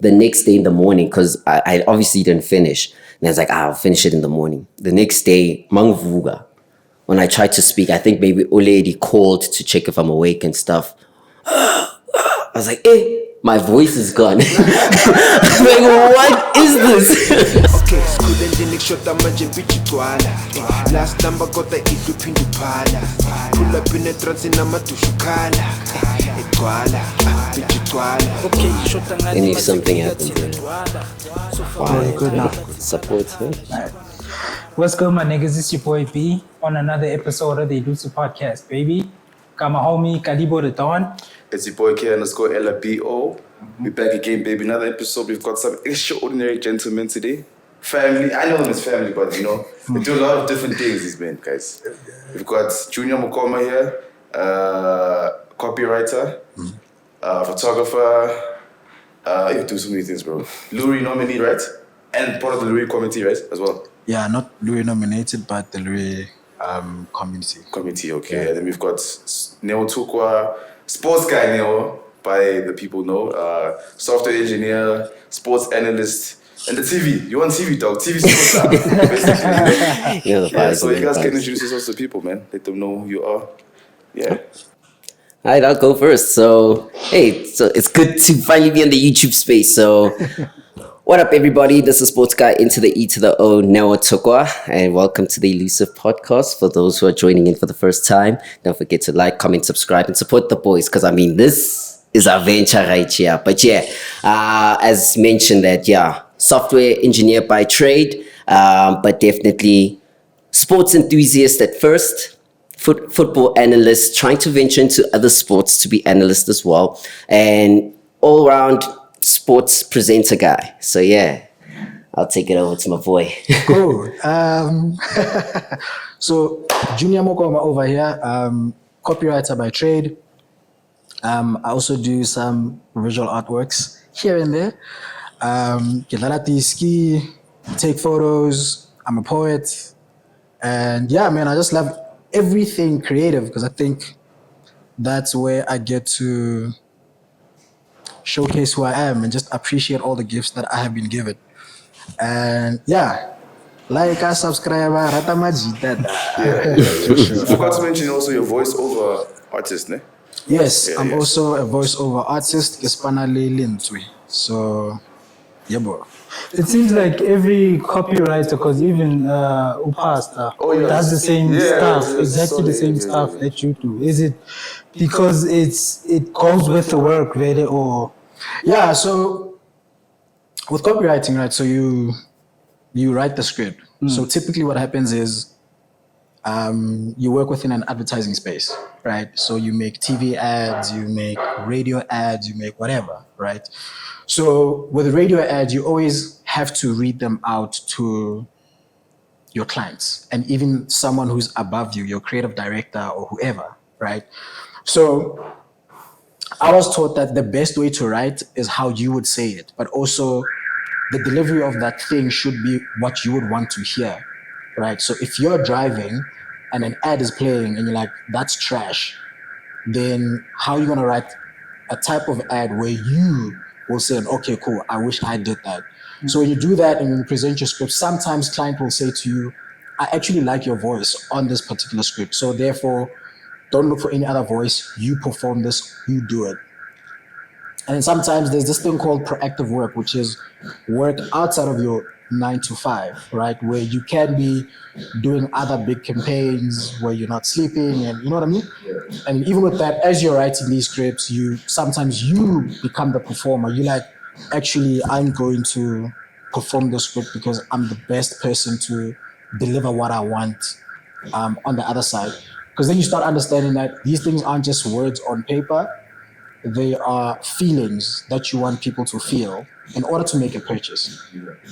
the next day in the morning, because I obviously didn't finish. And I was like, I'll finish it in the morning. The next day, Mangvuga, when I tried to speak, I think maybe Oledi called to check if I'm awake and stuff. I was like, my voice is gone. I'm like, what is this? Last number got the Itupindu Pala. Pull up in the trans in Amatushukala. I knew something happened. Wow, good now. Support, huh? Right. What's good, my niggas? It's your boy B on another episode of the Elusive podcast, baby. Got my homie Kalibo the Dawn. It's your boy K_LABO. We're back again, baby. Another episode. We've got some extraordinary gentlemen today. Family. I know them as family, but you know, they do a lot of different things, these men, guys. We've got Junior Mukoma here, copywriter, photographer. You do so many things, bro. Lurie nominee, right? And part of the Lurie committee, right? As well. Yeah, not Lurie nominated, but the Lurie community. Committee, okay. Yeah. And then we've got Neo Tukwa, sports guy Neo, by the people know, software engineer, sports analyst, and the TV. You want TV, dog? TV superstar, basically. Yeah, so you guys can introduce yourselves to people, man. Let them know who you are. Yeah. All right, I'll go first. So, hey, so it's good to finally be in the YouTube space. So, what up, everybody? This is Sports Guy into the E to the O, Noah Tukwa, and welcome to the Elusive podcast. For those who are joining in for the first time, don't forget to like, comment, subscribe, and support the boys, because I mean, this is our venture right here. But yeah, as mentioned that, software engineer by trade, but definitely sports enthusiast at first. Football analyst, trying to venture into other sports to be analyst as well, and all-round sports presenter guy. So yeah, I'll take it over to my boy. Cool. So Junior Mokoma over here, copywriter by trade. I also do some visual artworks here and there. Ski, take photos. I'm a poet, and yeah, man, I just love everything creative, because I think that's where I get to showcase who I am and just appreciate all the gifts that I have been given. And yeah, like, subscribe, ratamajita. I forgot to mention also your voiceover artist, ne? Yes, I'm also a voiceover artist, Gespanale Lintwi. So, yeah, bro. It seems like every copywriter, because even Upasta does the same stuff, exactly the same stuff that you do. Is it because it goes with the work, really, or? Yeah, so with copywriting, right, so you write the script. So typically what happens is you work within an advertising space, right? So you make TV ads, you make radio ads, you make whatever, right? So with radio ads, you always have to read them out to your clients and even someone who's above you, your creative director or whoever, right? So I was taught that the best way to write is how you would say it, but also the delivery of that thing should be what you would want to hear, right? So if you're driving and an ad is playing and you're like, that's trash, then how are you gonna write a type of ad where you will say, okay, cool, I wish I did that. So when you do that and when you present your script, sometimes client will say to you, I actually like your voice on this particular script. So therefore, don't look for any other voice. You perform this, you do it. And then sometimes there's this thing called proactive work, which is work outside of your 9 to 5, right? Where you can be doing other big campaigns where you're not sleeping, and you know what I mean? Yeah. And even with that, as you're writing these scripts, sometimes you become the performer. You're like, actually, I'm going to perform the script because I'm the best person to deliver what I want on the other side. Because then you start understanding that these things aren't just words on paper. They are feelings that you want people to feel in order to make a purchase.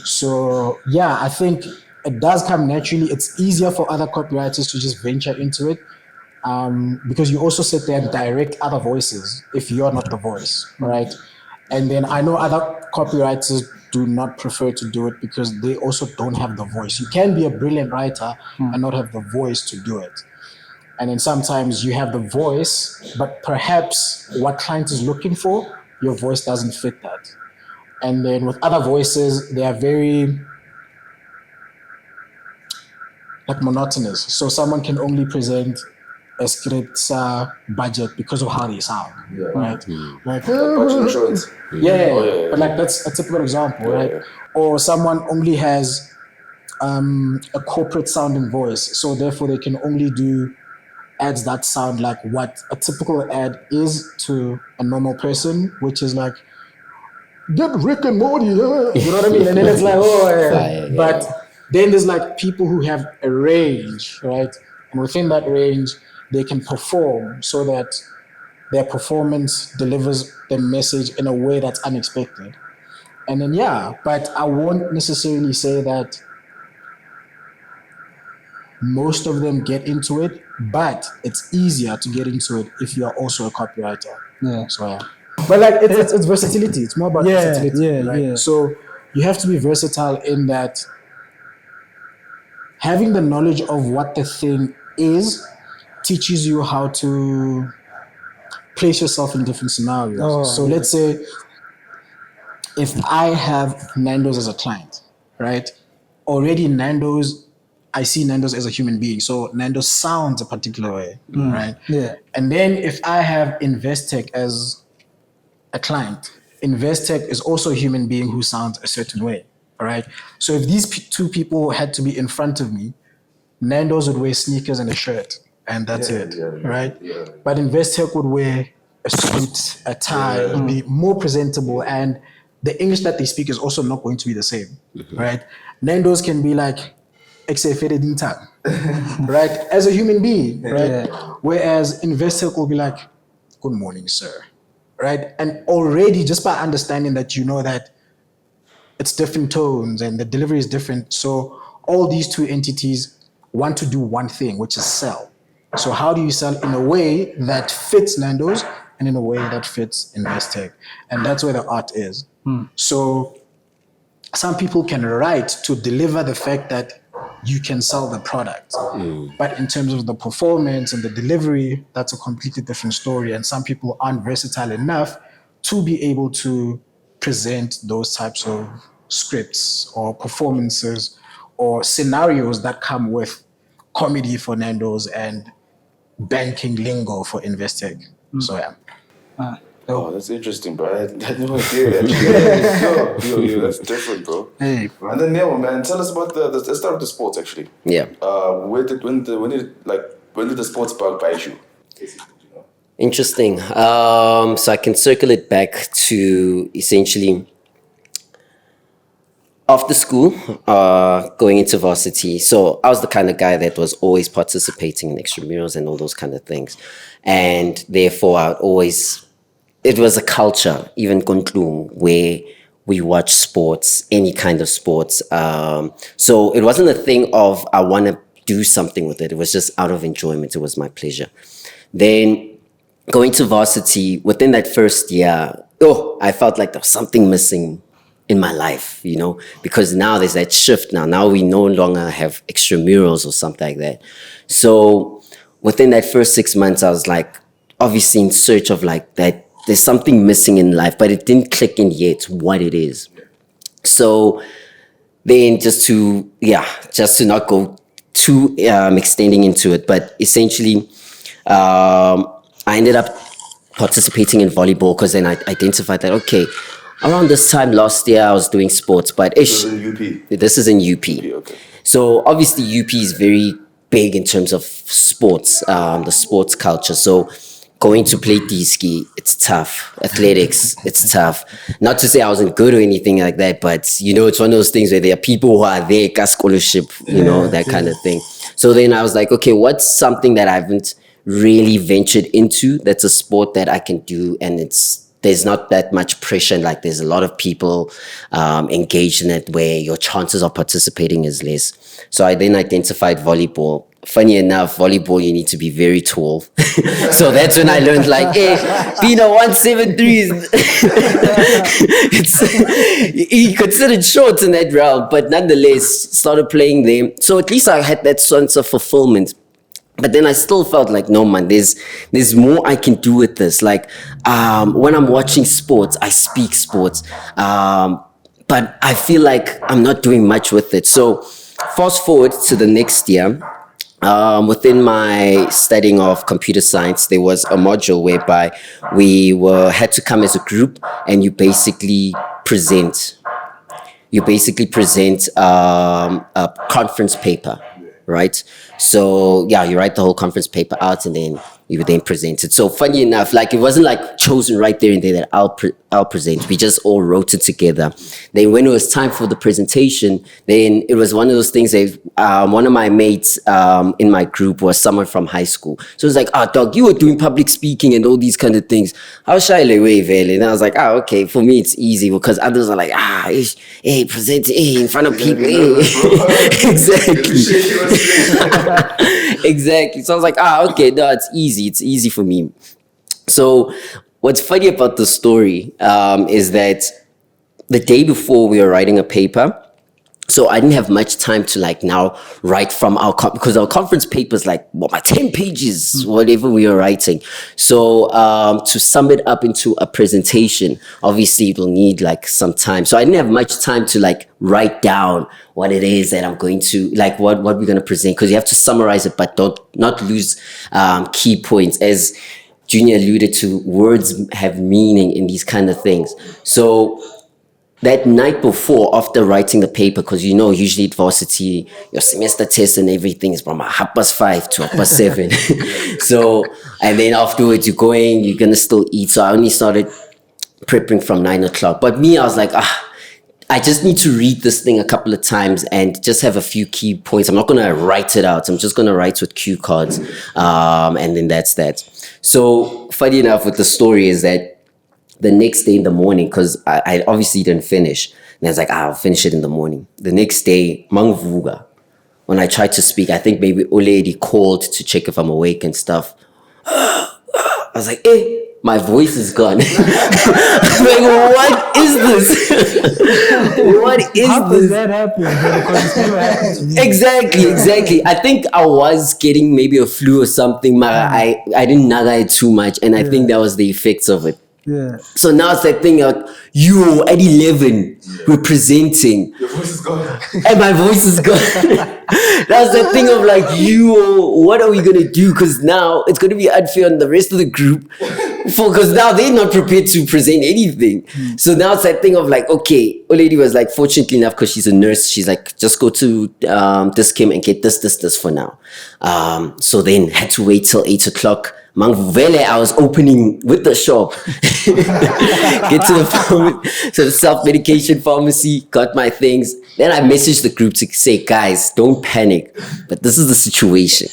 So yeah, I think it does come naturally. It's easier for other copywriters to just venture into it because you also sit there and direct other voices if you're not the voice, right? And then I know other copywriters do not prefer to do it because they also don't have the voice. You can be a brilliant writer and not have the voice to do it. And then sometimes you have the voice, but perhaps what client is looking for, your voice doesn't fit that. And then with other voices, they are very like monotonous. So someone can only present a script's budget because of how they sound, right? Like, Budget insurance. yeah, but like that's a typical example, right? yeah. Or someone only has a corporate sounding voice, so therefore they can only do ads that sound like what a typical ad is to a normal person, which is like, get Rick and Morty, you know what I mean? And then it's like, oh, yeah. But then there's like people who have a range, right? And within that range, they can perform so that their performance delivers the message in a way that's unexpected. And then, yeah, but I won't necessarily say that most of them get into it, but it's easier to get into it if you are also a copywriter. Yeah. So, yeah. But like, it's versatility. It's more about versatility, right? Yeah. So you have to be versatile in that having the knowledge of what the thing is teaches you how to place yourself in different scenarios. So let's say if I have Nando's as a client, right? Already Nando's, I see Nando's as a human being. So Nando's sounds a particular way, right? Yeah. And then if I have Investec as a client, Investec is also a human being who sounds a certain way, all right? So if these two people had to be in front of me, Nando's would wear sneakers and a shirt, and that's it, right? Yeah. But Investec would wear a suit, a tie, would be more presentable, and the English that they speak is also not going to be the same, right? Nando's can be like, right? As a human being, right? Whereas Investec will be like, good morning, sir, right? And already just by understanding that, you know that it's different tones and the delivery is different. So all these two entities want to do one thing, which is sell. So how do you sell in a way that fits Nando's and in a way that fits Investec? And that's where the art is. So some people can write to deliver the fact that you can sell the product. But in terms of the performance and the delivery, that's a completely different story. And some people aren't versatile enough to be able to present those types of scripts or performances or scenarios that come with comedy for Nando's and banking lingo for Investec. So yeah. Oh, that's interesting, bro. I had no idea. Actually. Yo, that's different, bro. Hey, bro. And then Nemo, man, tell us about let's start with the sports actually. Yeah. When did the sports bug bite you? Basically, you know? Interesting. So I can circle it back to essentially after school, going into varsity. So I was the kind of guy that was always participating in extramurals and all those kind of things. And therefore I would always, it was a culture, even Kontlung, where we watch sports, any kind of sports. So it wasn't a thing of I want to do something with it. It was just out of enjoyment. It was my pleasure. Then going to varsity, within that first year, I felt like there was something missing in my life, you know, because now there's that shift now. Now we no longer have extramurals or something like that. So within that first 6 months, I was like, obviously in search of like that, there's something missing in life, but it didn't click in yet what it is. So then just to not go too extending into it, but essentially I ended up participating in volleyball because then I identified that, okay, around this time last year I was doing sports, but This is in UP. this is in UP. Okay. So obviously UP is very big in terms of sports, the sports culture. So going to play D-ski, it's tough. Athletics, it's tough. Not to say I wasn't good or anything like that, but you know, it's one of those things where there are people who are there, scholarship, you know, that kind of thing. So then I was like, okay, what's something that I haven't really ventured into that's a sport that I can do, and there's not that much pressure, and like there's a lot of people engaged in it where your chances of participating is less. So I then identified volleyball. Funny enough, volleyball, you need to be very tall. So that's when I learned like, hey, Pino 173 he considered short in that round, but nonetheless started playing there. So at least I had that sense of fulfillment. But then I still felt like, no, man, there's more I can do with this. Like, when I'm watching sports, I speak sports. But I feel like I'm not doing much with it. So fast forward to the next year. Within my studying of computer science, there was a module whereby we had to come as a group, and you basically present a conference paper, right? So yeah, you write the whole conference paper out, and then you would then present it. So funny enough, like, it wasn't like chosen right there and there that I'll present. We just all wrote it together. Then when it was time for the presentation, then it was one of those things that one of my mates in my group was someone from high school. So it was like, dog, you were doing public speaking and all these kind of things. How shy away, Vele? And I was like, okay, for me it's easy, because others are like, hey, present in front of people. Exactly. Exactly. So I was like, okay, no, it's easy. It's easy for me. So what's funny about the story is that the day before we were writing a paper, so I didn't have much time to like now write from because our conference paper is like 10 pages, whatever we were writing. So to sum it up into a presentation, obviously it will need like some time. So I didn't have much time to like write down what it is that I'm going to, like what we're going to present, because you have to summarize it, but not lose key points. As Junior alluded to, words have meaning in these kind of things. So that night before, after writing the paper, because usually at varsity, your semester test and everything is from 5:30 to 7:30. So, and then afterwards you're going to still eat. So I only started prepping from 9 o'clock. But me, I was like, I just need to read this thing a couple of times and just have a few key points. I'm not going to write it out. I'm just going to write with cue cards. And then that's that. So funny enough with the story is that the next day in the morning, because I obviously didn't finish, and I was like, I'll finish it in the morning. The next day, Mangvuga, when I tried to speak, I think maybe Oledi called to check if I'm awake and stuff. I was like, my voice is gone. I'm like, what is this? What is How this? does that happen? Because it's never happened to me. Exactly. I think I was getting maybe a flu or something, but I didn't naga it too much, and I think that was the effects of it. Yeah. So now it's that thing of you at 11 representing. Your voice is gone. And my voice is gone. That's the thing of like, what are we going to do? Because now it's going to be unfair on the rest of the group. Because now they're not prepared to present anything. So now it's that thing of like, okay, old lady was like, fortunately enough, because she's a nurse, she's like, just go to this Kim and get this for now. So then had to wait till 8 o'clock. Mangvele, I was opening with the shop. Get to the self-medication pharmacy, got my things. Then I messaged the group to say, guys, don't panic, but this is the situation.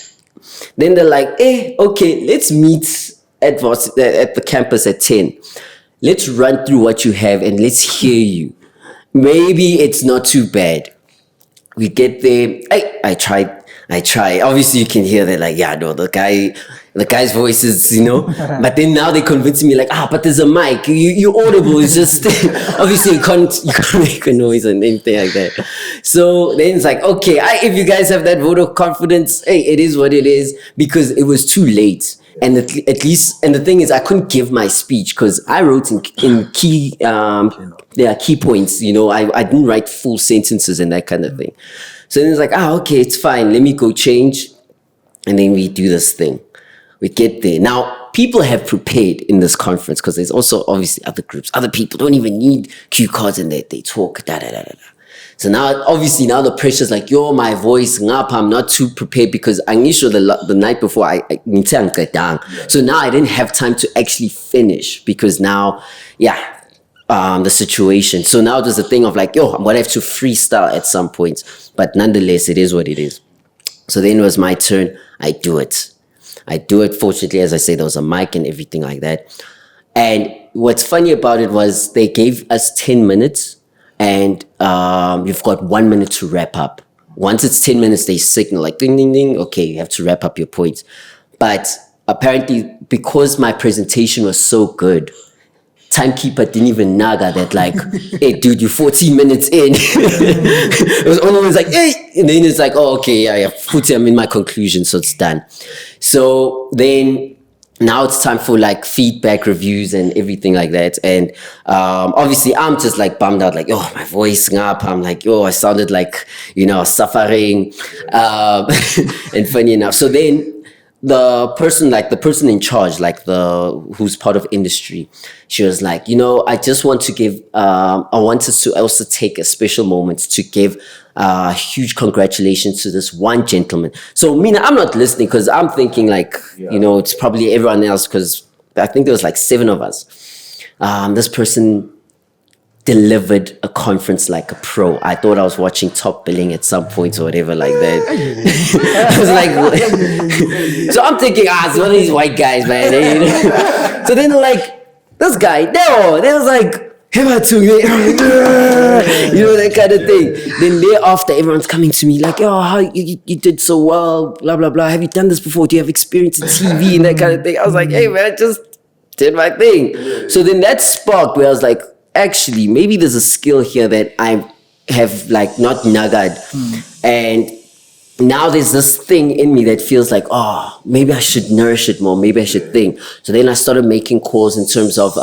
Then they're like, okay, let's meet at the campus at 10. Let's run through what you have and let's hear you. Maybe it's not too bad. We get there. I try. Obviously, you can hear that, like, yeah, no, the guy's voice is, But then now they convince me, like, but there's a mic. You're audible. It's just obviously you can't make a noise and anything like that. So then it's like, okay, if you guys have that vote of confidence, it is what it is, because it was too late. And at least, and the thing is, I couldn't give my speech because I wrote in key points. I didn't write full sentences and that kind of thing. So then it's like, okay, it's fine. Let me go change. And then we do this thing. We get there. Now, people have prepared in this conference because there's also obviously other groups. Other people don't even need cue cards and they talk. So now, obviously, the pressure's like, my voice, I'm not too prepared because I'm sure the night before I need to get down. So now I didn't have time to actually finish because now, the situation. So now there's a thing of like, I'm going to have to freestyle at some point. But nonetheless, it is what it is. So then it was my turn. I do it. Fortunately, as I say, there was a mic and everything like that. And what's funny about it was they gave us 10 minutes and you've got 1 minute to wrap up. Once it's 10 minutes, they signal like ding, ding, ding. Okay, you have to wrap up your points. But apparently, because my presentation was so good, timekeeper didn't even naga that like, hey dude, you're 14 minutes in. It was always like, hey, and then it's like, oh okay, yeah, 40, I'm in my conclusion, so it's done. So then now it's time for like feedback reviews and everything like that. And obviously I'm just like bummed out, like, oh, my voice up. I'm like, oh, I sounded like, suffering. And funny enough. So then the person in charge, like who's part of industry, she was like, I just want to give, I wanted to also take a special moment to give huge congratulations to this one gentleman. So Mina, I'm not listening because I'm thinking like, it's probably everyone else, because I think there was like 7 of us. This person delivered a conference like a pro. I thought I was watching Top Billing at some point or whatever like that. I was like, so I'm thinking, it's one of these white guys, man. So then like, this guy, they was like, that kind of thing. Then thereafter, everyone's coming to me like, oh, how you did so well, blah, blah, blah. Have you done this before? Do you have experience in TV and that kind of thing? I was like, hey, man, I just did my thing. So then that sparked where I was like, actually, maybe there's a skill here that I have like not nuggered. And now there's this thing in me that feels like, oh, maybe I should nourish it more. Maybe I should think. So then I started making calls in terms of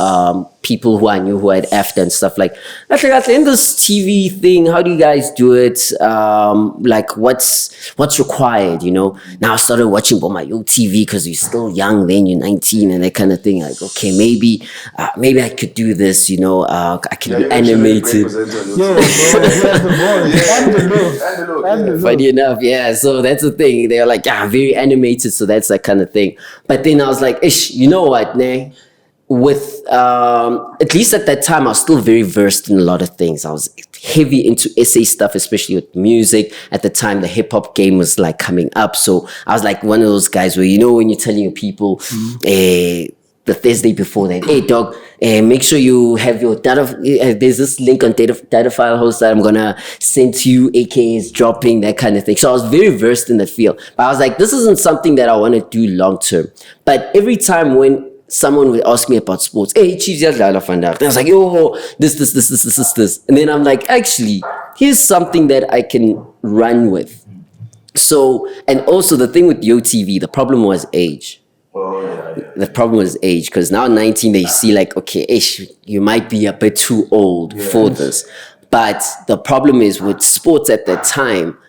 people who I knew who had after and stuff like, in this TV thing, how do you guys do it? Like what's required, Now I started watching Bomayo TV because you're still young then, you're 19 and that kind of thing. Like, okay, maybe I could do this, I can be animated. Funny enough, yeah. So that's the thing. They're like, very animated. So that's that kind of thing. But then I was like, ish, you know what, nah? With at least at that time, I was still very versed in a lot of things. I was heavy into essay stuff, especially with music. At the time, the hip hop game was like coming up. So I was like one of those guys where, when you're telling your people, the Thursday before that, hey dog, make sure you have your data. There's this link on data file host that I'm gonna send to you, AKAs dropping, that kind of thing. So I was very versed in the field. But I was like, this isn't something that I want to do long term. But every time when someone would ask me about sports, hey, Chiefs, I find out. And I was like, yo, this. And then I'm like, actually, here's something that I can run with. So, and also the thing with YoTV, the problem was age. The problem was age, because now 19, they see like, okay, you might be a bit too old for this. But the problem is with sports at that time,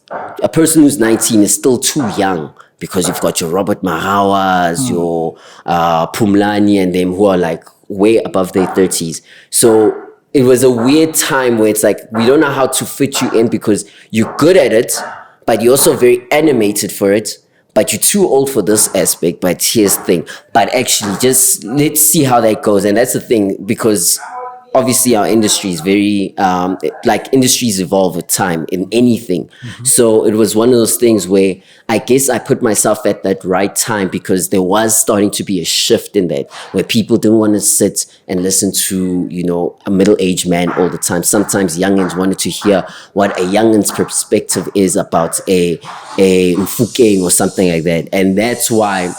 a person who's 19 is still too young, because you've got your Robert Mahawas, your Pumlani and them who are like way above their 30s. So it was a weird time where it's like, we don't know how to fit you in because you're good at it, but you're also very animated for it. But you're too old for this aspect, but here's the thing. But actually, just let's see how that goes. And that's the thing, because obviously our industry is very, like industries evolve with time in anything. So it was one of those things where I guess I put myself at that right time, because there was starting to be a shift in that, where people didn't want to sit and listen to, a middle-aged man all the time. Sometimes youngins wanted to hear what a youngin's perspective is about a Mfukeng or something like that. And that's why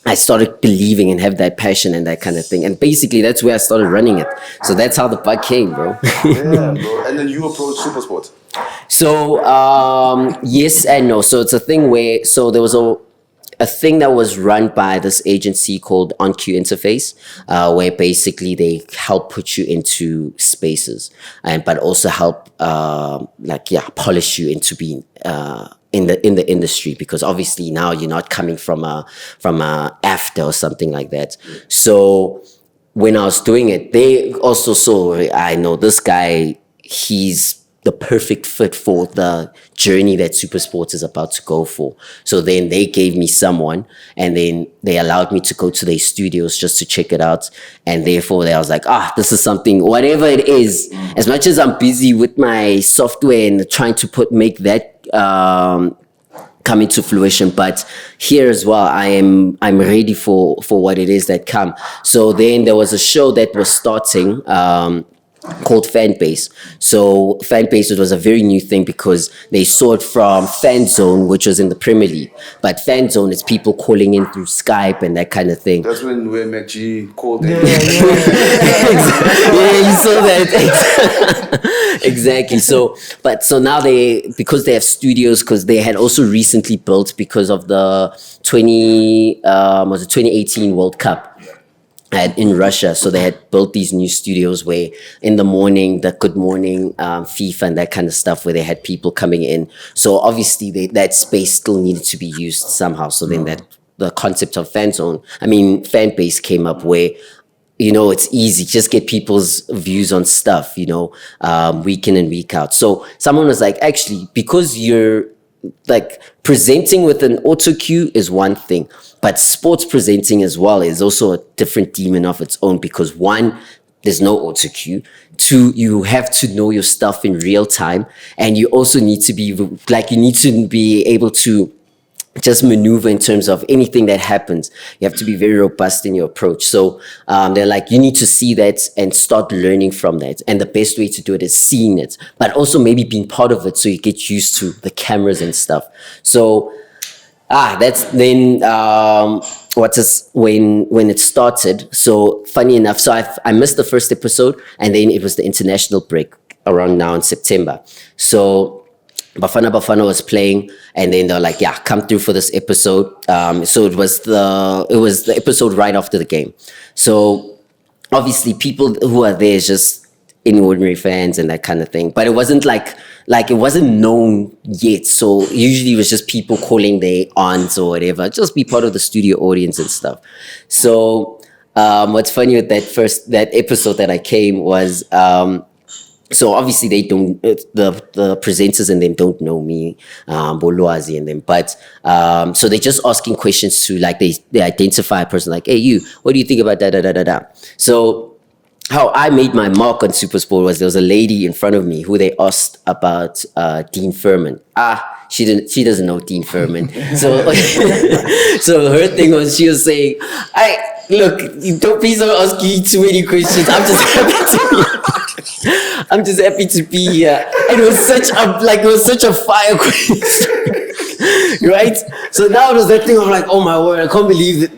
I started believing and have that passion and that kind of thing. And basically, that's where I started running it. So that's how the bug came, bro. Yeah, bro. And then you approached Supersport. So, yes and no. So it's a thing where, so there was a thing that was run by this agency called OnQ Interface, where basically they help put you into spaces, but also help, polish you into being, in the industry, because obviously now you're not coming from a after or something like that. So when I was doing it, they also saw, I know this guy, he's the perfect fit for the journey that Supersports is about to go for. So then they gave me someone, and then they allowed me to go to their studios just to check it out. And therefore I was like, this is something, whatever it is, as much as I'm busy with my software and trying to make that come into fruition, but here as well, I'm ready for what it is that come. So then there was a show that was starting, called fan base. So fan base, it was a very new thing because they saw it from fan zone, which was in the Premier League. But fan zone is people calling in through Skype and that kind of thing. That's when McG called in. Yeah, Yeah, you saw that. Exactly. So now because they have studios, because they had also recently built because of the 2018 World Cup in Russia. So they had built these new studios where in the morning, the Good Morning FIFA and that kind of stuff, where they had people coming in. So obviously that space still needed to be used somehow. So then the concept of fan base came up where, it's easy. Just get people's views on stuff, week in and week out. So someone was like, actually, because you're like presenting with an auto cue is one thing, but sports presenting as well is also a different demon of its own, because one, there's no auto cue. Two, you have to know your stuff in real time, and you also need to be able to just maneuver in terms of anything that happens. You have to be very robust in your approach. So they're like, you need to see that and start learning from that. And the best way to do it is seeing it, but also maybe being part of it so you get used to the cameras and stuff. So that's then when it started. So funny enough, so I missed the first episode, and then it was the international break around now in September. So Bafana was playing, and then they're like, yeah, come through for this episode. So it was the episode right after the game. So obviously people who are there is just any ordinary fans and that kind of thing. But it wasn't like it wasn't known yet. So usually it was just people calling their aunts or whatever, just be part of the studio audience and stuff. So what's funny with that episode that I came was, so obviously they don't, the presenters and them don't know me, Bolwazi and them, but so they're just asking questions to, like, they identify a person, like, hey, you, what do you think about da. So how I made my mark on Supersport was, there was a lady in front of me who they asked about Dean Furman. She doesn't know Dean Furman. So so her thing was, she was saying, look, please don't ask me too many questions. I'm just happy to be here. And it was such a fire question. Right? So now it was that thing of like, oh my word, I can't believe that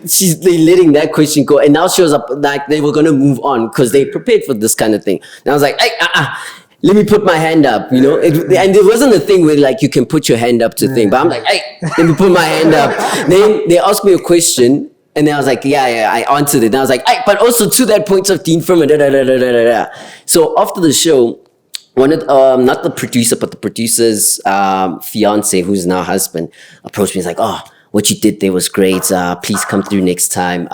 they're letting that question go. And now she was up, like, they were gonna move on because they prepared for this kind of thing. And I was like, let me put my hand up, and there wasn't a thing where, like, you can put your hand up to thing, but I'm like, let me put my hand up. Then they asked me a question, and then I was like, yeah, I answered it. And I was like, but also to that point of Dean Furman, So after the show, one of not the producer, but the producer's fiance, who's now husband, approached me. He's like, oh, what you did there was great. Please come through next time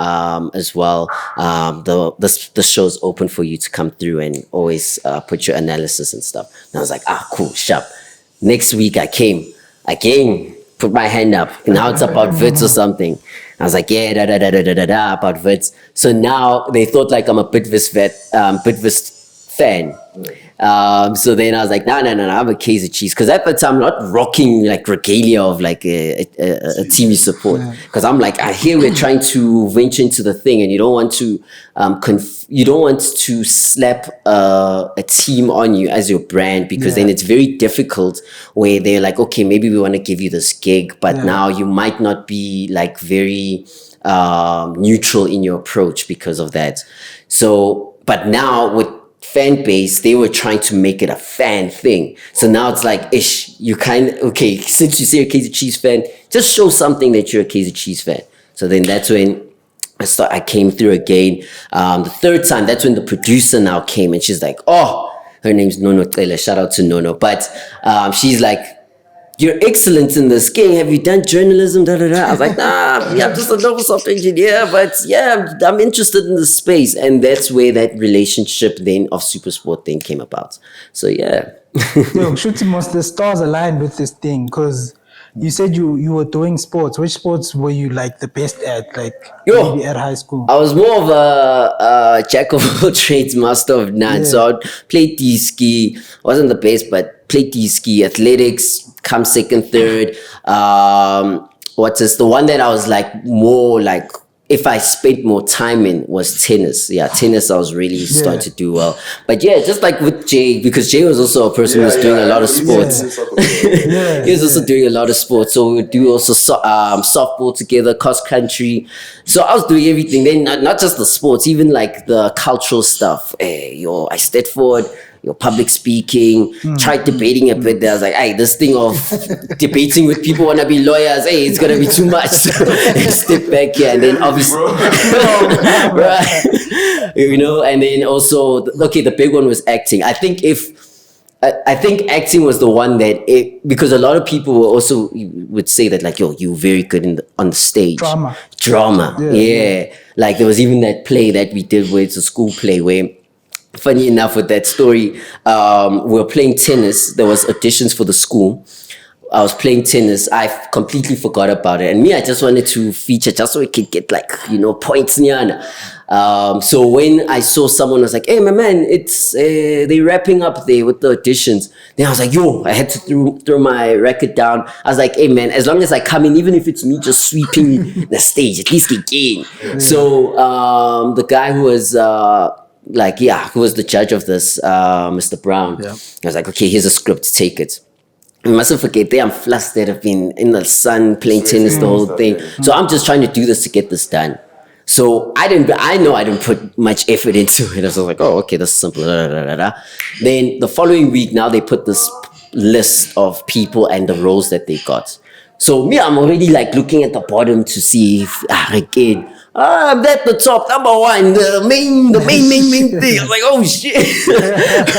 as well. The show's open for you to come through and always put your analysis and stuff. And I was like, cool, sharp. Next week I came, put my hand up. Now it's about Wits or something. I was like, yeah, about Wits. So now they thought like I'm a Bidvest fan. So then I was like, no, I'm a Kaizer Chiefs, because at the time I'm not rocking like regalia of like a team you support, because I'm like, here we're trying to venture into the thing, and you don't want to slap a team on you as your brand, because then it's very difficult where they're like, okay, maybe we want to give you this gig, but now you might not be like very neutral in your approach because of that. So, but now with fan base, they were trying to make it a fan thing. So now it's like, you okay, since you say you're a Kaizer Chiefs fan, just show something that you're a Kaizer Chiefs fan. So then that's when I came through again. The third time, that's when the producer now came, and she's like, her name's Nono Tele, shout out to Nono. But she's like, you're excellent in this game. Have you done journalism? I was like, I'm just a normal software engineer, but yeah, I'm interested in the space. And that's where that relationship then of Supersport then came about. So yeah. Yo, Shootimos, the stars aligned with this thing, because you said you were doing sports. Which sports were you like the best at, like maybe at high school? I was more of a jack of all trades, master of none. Yeah. So I'd play D-ski. Wasn't the best, but played D-ski, athletics, come second, third. The one that I was like more like if I spent more time in was tennis. Yeah, tennis I was really starting to do well. But yeah, just like with Jay, because Jay was also a person who was doing a lot of sports. He was also doing a lot of sports. So we would do also softball together, cross country. So I was doing everything. Then not just the sports, even like the cultural stuff. I stepped forward. Your public speaking, tried debating a bit. I was like, hey, this thing of debating with people want to be lawyers, hey, it's gonna be too much. So step back here, and then obviously, right, and then also, the big one was acting. I think acting was the one that because a lot of people would say that like, yo, you're very good on the stage. Drama. Yeah. Like there was even that play that we did where it's a school play where, funny enough with that story, we were playing tennis. There was auditions for the school. I was playing tennis. I completely forgot about it. And me, I just wanted to feature just so I could get like, points. So when I saw someone, I was like, hey, my man, it's they're wrapping up there with the auditions. Then I was like, yo, I had to throw my racket down. I was like, hey, man, as long as I come in, even if it's me just sweeping the stage, at least again. So the guy who was... who was the judge of this, Mr. Brown. Yeah. I was like, okay, here's a script, take it. You mustn't forget, I'm flustered. I've been in the sun playing tennis the whole thing. So I'm just trying to do this to get this done. So I know I didn't put much effort into it. I was like, oh, okay, that's simple. Then the following week, now they put this list of people and the roles that they got. So me, I'm already like looking at the bottom to see if again. I'm at the top, number one, the main thing. I was like, oh shit,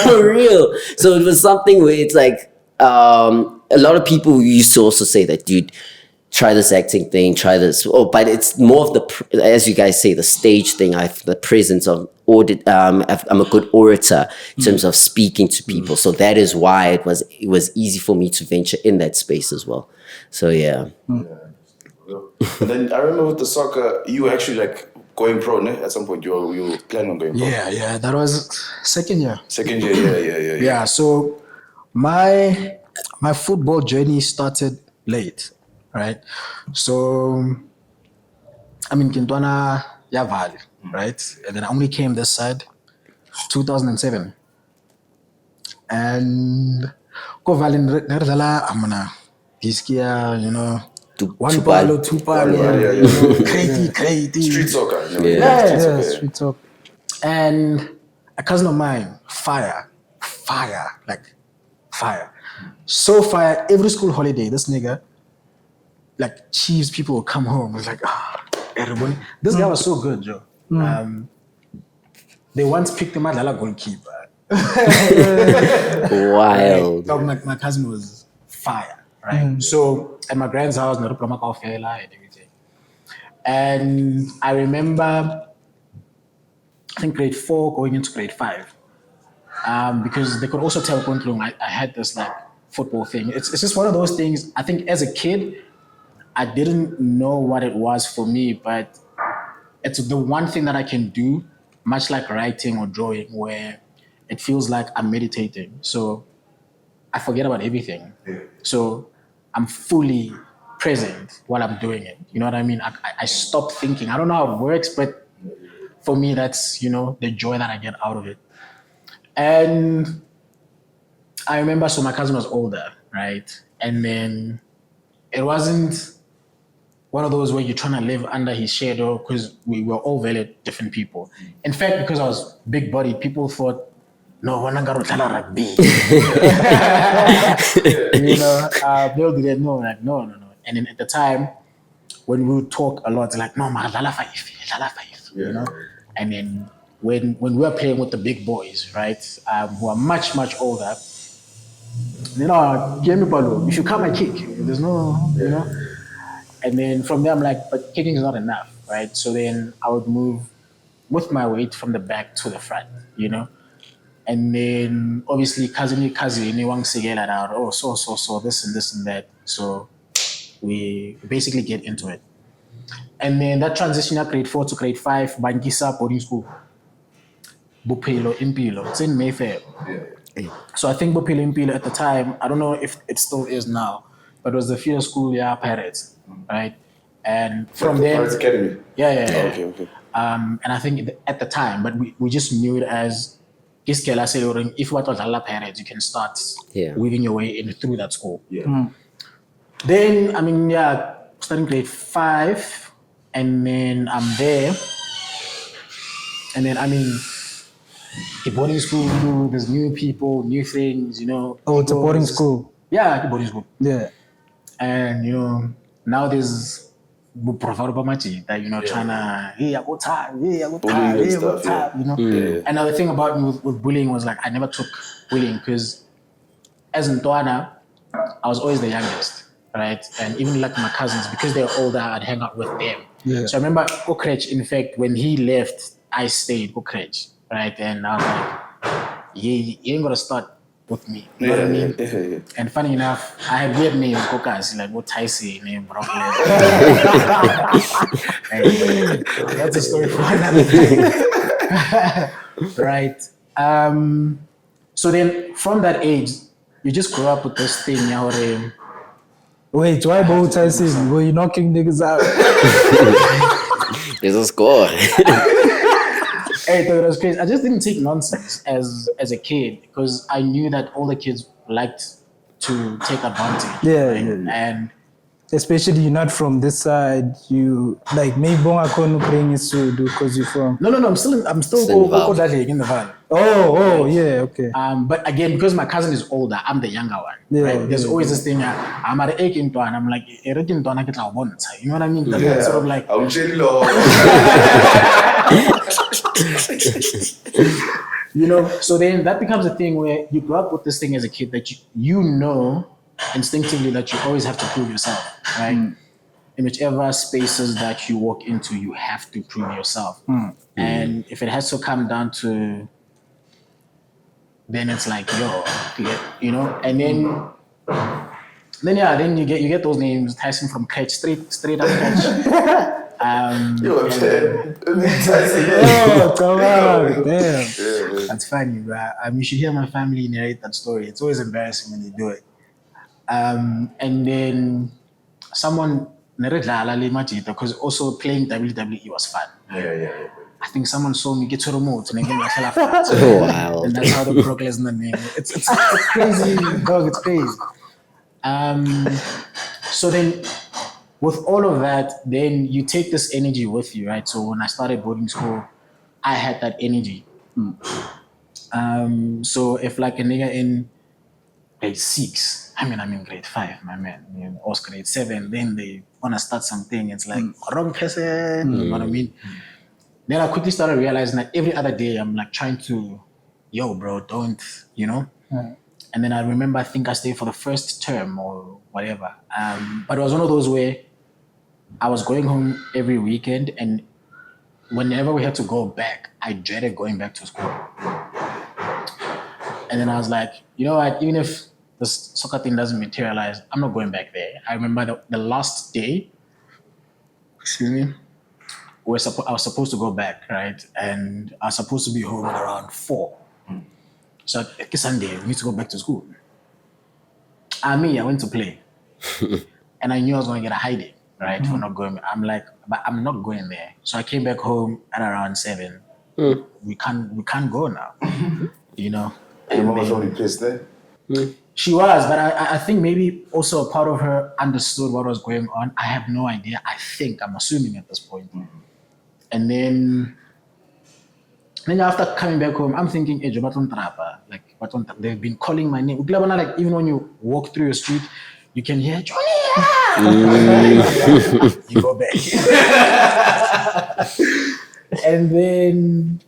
for real. So it was something where it's like, a lot of people used to also say that, dude, try this acting thing, try this. Oh, but it's more of the, as you guys say, the stage thing. I have the presence of I'm a good orator in terms of speaking to people. So that is why it was easy for me to venture in that space as well. So yeah. And then I remember with the soccer, you were actually like going pro, ne? At some point. You were planning on going pro. Yeah. That was second year. Yeah. So my football journey started late, right? So I mean, Kintwana Yavali, right? And then I only came this side 2007. And Kovalin I'm gonna one palo, two palo, crazy. Street soccer. Street soccer. And a cousin of mine, fire. So fire, every school holiday, this nigga, like Chiefs people would come home. It was like, everybody. This guy was so good, Joe. They once picked him as a goalkeeper. Wild. Right? My cousin was fire, right? So at my grand's house, and everything. And I remember, I think grade 4 going into grade 5. Because they could also tell I had this like football thing. It's just one of those things. I think as a kid, I didn't know what it was for me, but it's the one thing that I can do, much like writing or drawing, where it feels like I'm meditating. So I forget about everything. Yeah. So I'm fully present while I'm doing it. You know what I mean? I stop thinking. I don't know how it works, but for me, that's, the joy that I get out of it. And I remember, so my cousin was older, right? And then it wasn't one of those where you're trying to live under his shadow, because we were all very different people. In fact, because I was big bodied, people thought, no, we're not going to rugby. Bill didn't know, like, no. And then at the time, when we would talk a lot, like, no, lala five. And then when we were playing with the big boys, right, who are much, much older, if you come and kick, there's no, And then from there, I'm like, but kicking is not enough, right? So then I would move with my weight from the back to the front, And then obviously cousin wang sigela out, so this and that. So we basically get into it. And then that transition at grade 4 to grade 5, Bangisa boarding school. Bupelo Impilo. It's in Mayfair. Yeah. So I think Bupelo Impilo at the time, I don't know if it still is now, but it was the feeder school, Pirates, right? And from the there, Pirates Academy. yeah. Okay. And I think at the time, but we just knew it as if you want to Pirates, you can start weaving your way in through that school. Yeah. Then, I mean, starting grade 5, and then I'm there. And then, I mean, the boarding school, there's new people, new things, you know. Oh, it's a boarding school. Yeah, the boarding school. Yeah. And, you know, now there's that, you know, trying to, hey, I go time, Bullying and stuff, you know. Yeah. And the thing about me with bullying was like, I never took bullying because as in Tuana, I was always the youngest. Right, and even like my cousins, because they're older, I'd hang out with them. Yeah. So I remember Okrech, in fact, when he left, I stayed Okrech, right? And I was like, you ain't gonna start with me. You know what I mean? Yeah. And funny enough, I had weird names, Kokas, like what Taisi name, Broccoli. That's a story for another day. Right. So then from that age, you just grow up with this thing, Wait, why bow Tyson? Were you knocking niggas out? There's a score. Hey, it was crazy. I just didn't take nonsense as a kid because I knew that all the kids liked to take advantage. Yeah, right? yeah. And Especially you're not from this side. You like maybe Bonga Kono praying is to do because you're from. no, I'm still involved. in the valley. Oh, yeah, okay. But again, because my cousin is older, I'm the younger one. Yeah, right? There's yeah, always this thing. I'm at the and I'm like, you know what I mean? That's sort of like. I'm jello. You know, so then that becomes a thing where you grow up with this thing as a kid that you know instinctively that you always have to prove yourself, right? In whichever spaces that you walk into, you have to prove yourself. And if it has to come down to, then it's like, you know, and then you get those names, Tyson from Catch, straight up Catch. Yo, man. Oh, come on, damn. That's funny, bro. You should hear my family narrate that story. It's always embarrassing when they do it. And then someone because also playing WWE was fun. Yeah. I think someone saw me get to remote and again Oh, wow. and that's how the Brock Lesnar name. It's crazy, dog. It's crazy. So then, with all of that, then you take this energy with you, right? So when I started boarding school, I had that energy. So if like a nigga in grade 6, I'm in grade 5, my man, or grade 7, then they want to start something. It's like, wrong person, you know what I mean? Then I quickly started realizing that every other day I'm like trying to, bro, don't, you know? And then I remember, I think I stayed for the first term or whatever. But it was one of those where I was going home every weekend, and whenever we had to go back, I dreaded going back to school. And then I was like, you know what, even if this soccer thing doesn't materialize, I'm not going back there. I remember the last day, I was supposed to go back, right? And I was supposed to be home at around 4. So it's Sunday, we need to go back to school. I went to play. And I knew I was going to get a hiding, right, for not going. I'm like, but I'm not going there. So I came back home at around 7. We can't go now, you know. Your mom was only pissed there? She was, but I think maybe also a part of her understood what was going on. I have no idea. I'm assuming at this point. And then after coming back home, I'm thinking, hey, they've been calling my name. Like, even when you walk through your street, you can hear Johnny. You go back. And then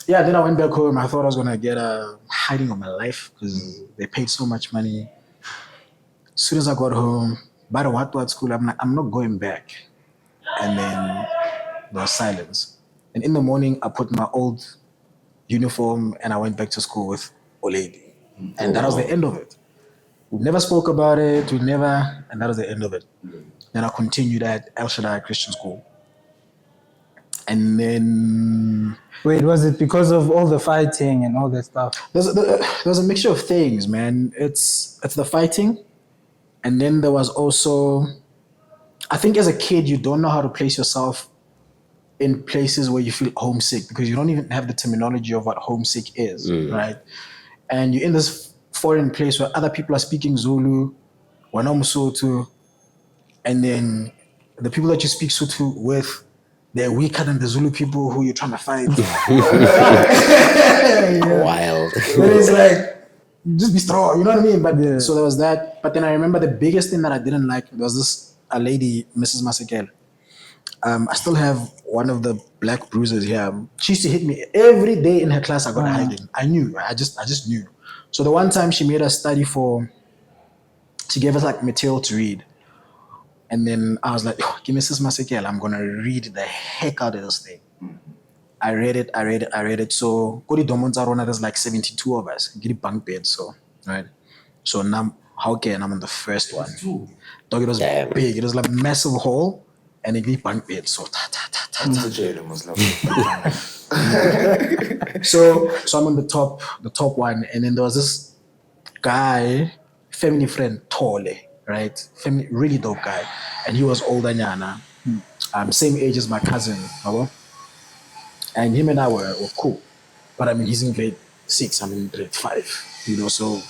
I went back home. I thought I was gonna get a hiding of my life because they paid so much money. As soon as I got home, by the what school, I'm not going back. And then there was silence. And in the morning, I put my old uniform and I went back to school with Oledi. And that was the end of it. We never spoke about it. And that was the end of it. Then I continued at El Shaddai Christian School. And then... Wait, was it because of all the fighting and all that stuff? There's a mixture of things, man. It's the fighting. And then there was also... I think as a kid, you don't know how to place yourself in places where you feel homesick because you don't even have the terminology of what homesick is, right? And you're in this foreign place where other people are speaking Zulu, Wanamusotu, and then the people that you speak Sotho with, they're weaker than the Zulu people who you're trying to fight. Wild. But it's like, just be strong, you know what I mean? But so there was that. But then I remember the biggest thing that I didn't like was this a lady, Mrs. Masekela. I still have one of the black bruises here. She used to hit me every day in her class. I got a hiding. I knew. I just knew. So the one time she made us study she gave us like material to read. And then I was like, give me Mrs. Masekela. I'm going to read the heck out of this thing. I read it. So, Kodi Domonzarona, there's like 72 of us. Get bunk bed. So, right. So now, how can I'm on the first one? Dog, it was big. It was like a massive hole. And it get bunk bed. So, so I'm on the top one. And then there was this guy, family friend, Tole, right? Family, really dope guy. And he was older than Yana. Same age as my cousin, right? And him and I were cool. But I mean, he's in grade 6, I'm in grade 5, you know, so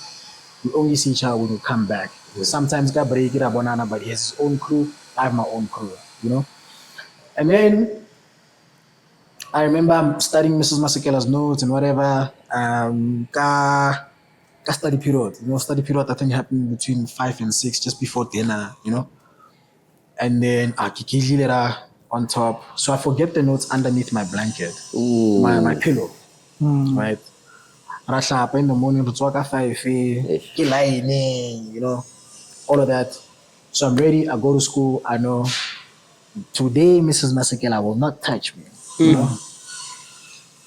we only see each other when we come back. Sometimes got break it up banana, but he has his own crew, I have my own crew, you know. And then I remember I'm studying Mrs. Masekela's notes and whatever. Study period. You know, study period I think happened between 5 and 6, just before dinner, you know. And then Kikilera on top. So I forget the notes underneath my blanket. My pillow. Right. Rashlapa in the morning, Rutswaka 5, you know, all of that. So I'm ready, I go to school, I know today Mrs. Masekela will not touch me. You know?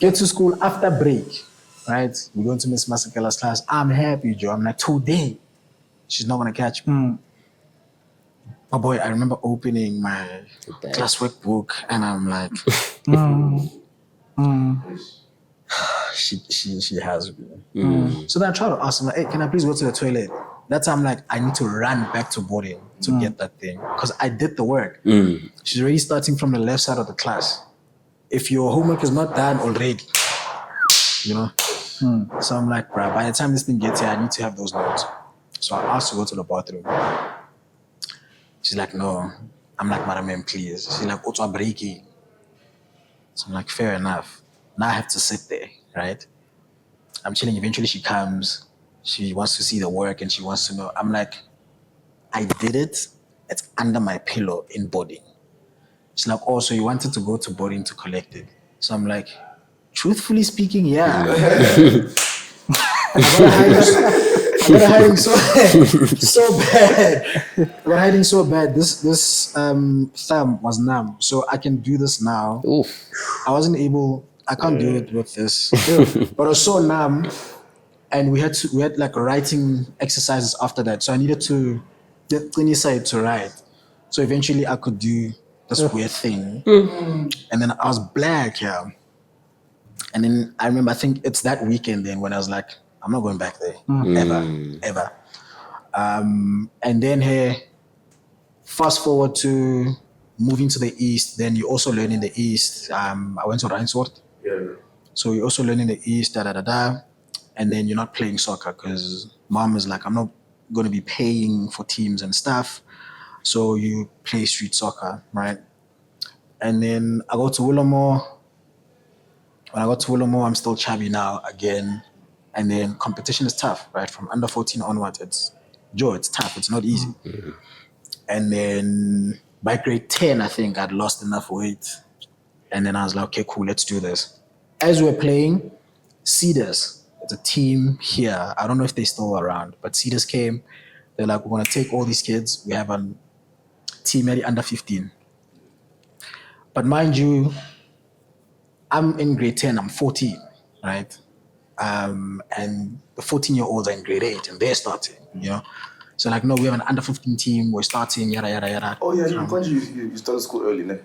Get to school after break, right? We go into Miss Masekela's class. I'm happy, Joe. I'm like, today, she's not gonna catch me. Oh boy, I remember opening my classwork book and I'm like, she has me. So then I try to ask her, like, hey, can I please go to the toilet? That time, like, I need to run back to boarding to get that thing because I did the work. She's already starting from the left side of the class. If your homework is not done already, you know. So I'm like, bruh, by the time this thing gets here, I need to have those notes. So I asked to go to the bathroom. She's like, no. I'm like, madam, please. She's like, what's breaking? So I'm like, fair enough. Now I have to sit there, right? I'm chilling. Eventually she comes. She wants to see the work and she wants to know. I'm like, I did it. It's under my pillow in boarding. She's like, oh, so you wanted to go to boarding to collect it. So I'm like, truthfully speaking, yeah. I got hiding so bad. I got hiding so bad. This thumb was numb. So I can do this now. Oof. I can't do it with this. But I was so numb. And we had like writing exercises after that. So I needed to get side to write. So eventually I could do this weird thing. And then I was black, yeah. And then I remember, I think it's that weekend then when I was like, I'm not going back there, ever. And then here, fast forward to moving to the East, then you also learn in the East. I went to Rhinesworth. So you also learn in the East, and then you're not playing soccer because mom is like, I'm not going to be paying for teams and stuff. So you play street soccer, right? And then I go to Willamore. When I got to Willamore, I'm still chubby now again. And then competition is tough, right? From under 14 onwards, it's tough. It's not easy. And then by grade 10, I think I'd lost enough weight. And then I was like, okay, cool, let's do this. As we were playing, Cedars, it's a team here. I don't know if they're still around, but Cedars came. They're like, we're going to take all these kids. We have a team at under 15. But mind you, I'm in grade 10, I'm 14, right? And the 14-year-olds are in grade 8 and they're starting, you know? So like, no, we have an under 15 team, we're starting, yada, yada, yada. Oh yeah, you started school early, ne?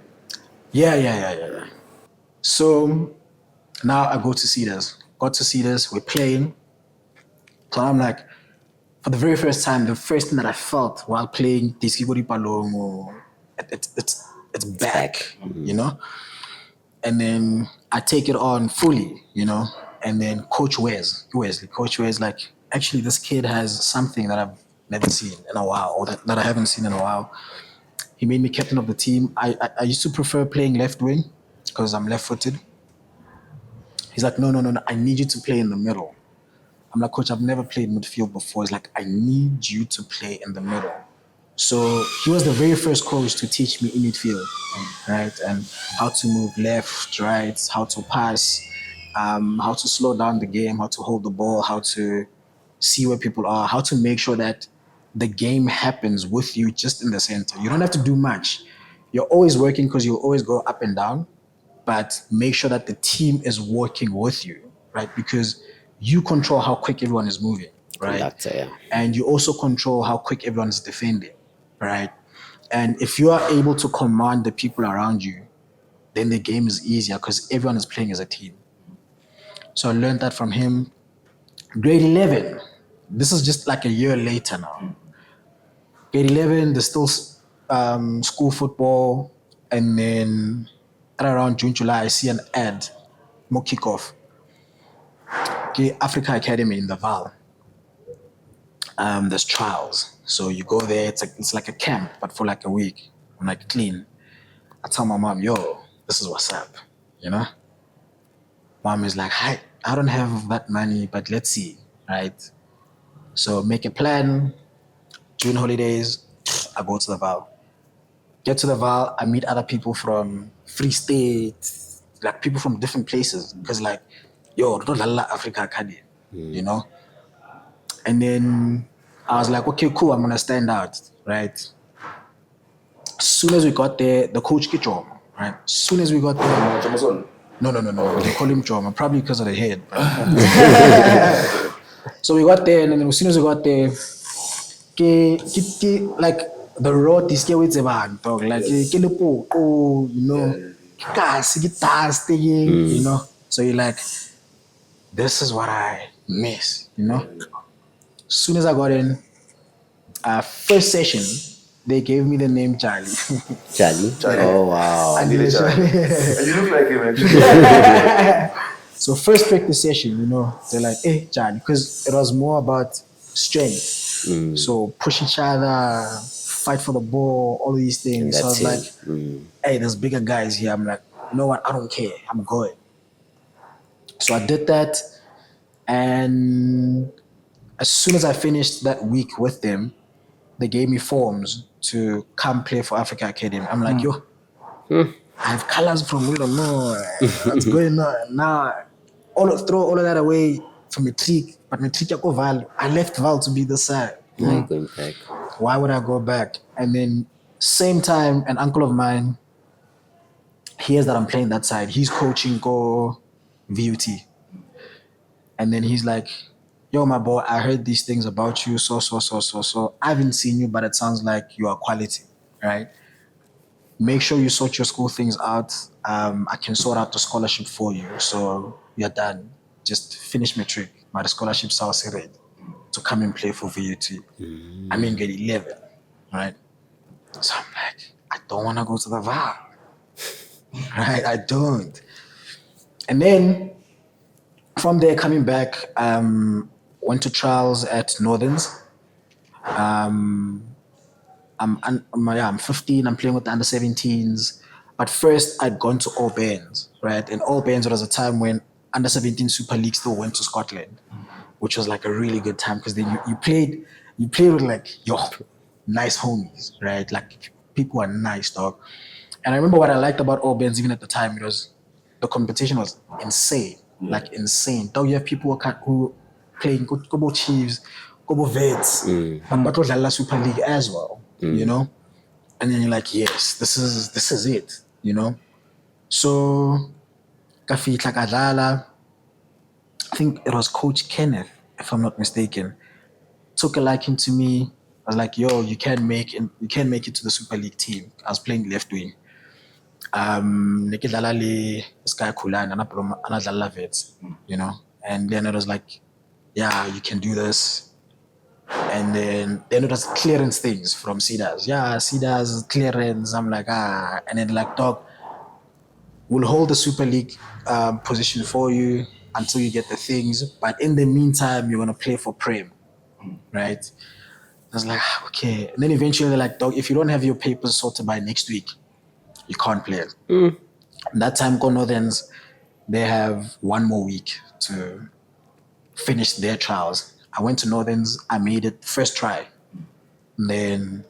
Yeah. So now I go to Cedars. Got to Cedars, we're playing. So I'm like, for the very first time, the first thing that I felt while playing Diskigori Palongo it's back, you know. And then I take it on fully, you know. And then Coach Coach Wes, like, actually, this kid has something that I've never seen in a while, or that I haven't seen in a while. He made me captain of the team. I used to prefer playing left wing because I'm left footed. He's like, no, I need you to play in the middle. I'm like, Coach, I've never played midfield before. He's like, I need you to play in the middle. So he was the very first coach to teach me in midfield, right? And how to move left, right, how to pass, how to slow down the game, how to hold the ball, how to see where people are, how to make sure that the game happens with you just in the center. You don't have to do much. You're always working because you always go up and down, but make sure that the team is working with you, right? Because you control how quick everyone is moving, right? Conductor, yeah. And you also control how quick everyone is defending, right? And if you are able to command the people around you, then the game is easier because everyone is playing as a team. So I learned that from him. Grade 11, this is just like a year later now. Grade 11, there's still school football. And then at around June, July, I see an ad, more kickoff. Okay, Africa Academy in the Val. There's trials. So you go there, it's like a camp, but for like a week. I'm like, clean. I tell my mom, yo, this is what's up, you know? Mom is like, hi, I don't have that money, but let's see, right? So make a plan. June holidays, I go to the Val. Get to the Val, I meet other people from Free State, like people from different places. Because like, yo, Africa Academy, you know? And then I was like, okay, cool, I'm gonna stand out, right? As soon as we got there, the coach get Jom, right? As soon as we got there, no. They call him Jom, probably because of the head. So we got there, and then as soon as we got there, like the road is with the van, dog. Like you know, you know. So you're like, this is what I miss, you know. As soon as I got in, first session, they gave me the name Charlie. Charlie? Oh, wow. And you look like him, actually. So first practice session, you know, they're like, hey, Charlie, because it was more about strength. So push each other, fight for the ball, all these things. So I was like, hey, there's bigger guys here. I'm like, you know what? I don't care. I'm going. So I did that. And as soon as I finished that week with them, they gave me forms to come play for Africa Academy. I'm like, yo, I have colors from we don't know what's going on. Now, throw all of that away for Matric, but Matric I go Val. I left Val to be the side. Now you're going back. Why would I go back? And then same time, an uncle of mine hears that I'm playing that side. He's coaching Go VUT. And then he's like, yo, my boy, I heard these things about you. So. I haven't seen you, but it sounds like you are quality, right? Make sure you sort your school things out. I can sort out the scholarship for you. So you're done. Just finish matric. My scholarship's also ready to come and play for VUT. I'm in grade 11, right? So I'm like, I don't want to go to the VAR. Right? I don't. And then from there, coming back, went to trials at Northerns. I'm 15. I'm playing with the under 17s. But first, I'd gone to All Bands, right? And All Bands was a time when under 17 Super League still went to Scotland, which was like a really good time because then you played with like nice homies, right? Like people were nice, dog. And I remember what I liked about All Bands even at the time. It was the competition was insane, like insane. Though you have people who playing Kobo Chiefs, Kobo Vets, but Dlala Super League as well, you know. And then you're like, yes, this is it, you know. So Kafitla Kadlala, I think it was Coach Kenneth, if I'm not mistaken, took a liking to me. I was like, yo, you can make it to the Super League team. I was playing left wing. Nekidlala le Sky Kulan and Anadlala Vets, you know. And then it was like, yeah, you can do this. And then it was clearance things from CDAS. Yeah, CDAS clearance. I'm like, and then like, dog, we'll hold the Super League position for you until you get the things. But in the meantime, you're gonna play for Prem, right? I was like, okay. And then eventually they're like, dog, if you don't have your papers sorted by next week, you can't play. That time, Go Northerns, they have 1 more week to finish their trials. I went to Northerns, I made it first try. And then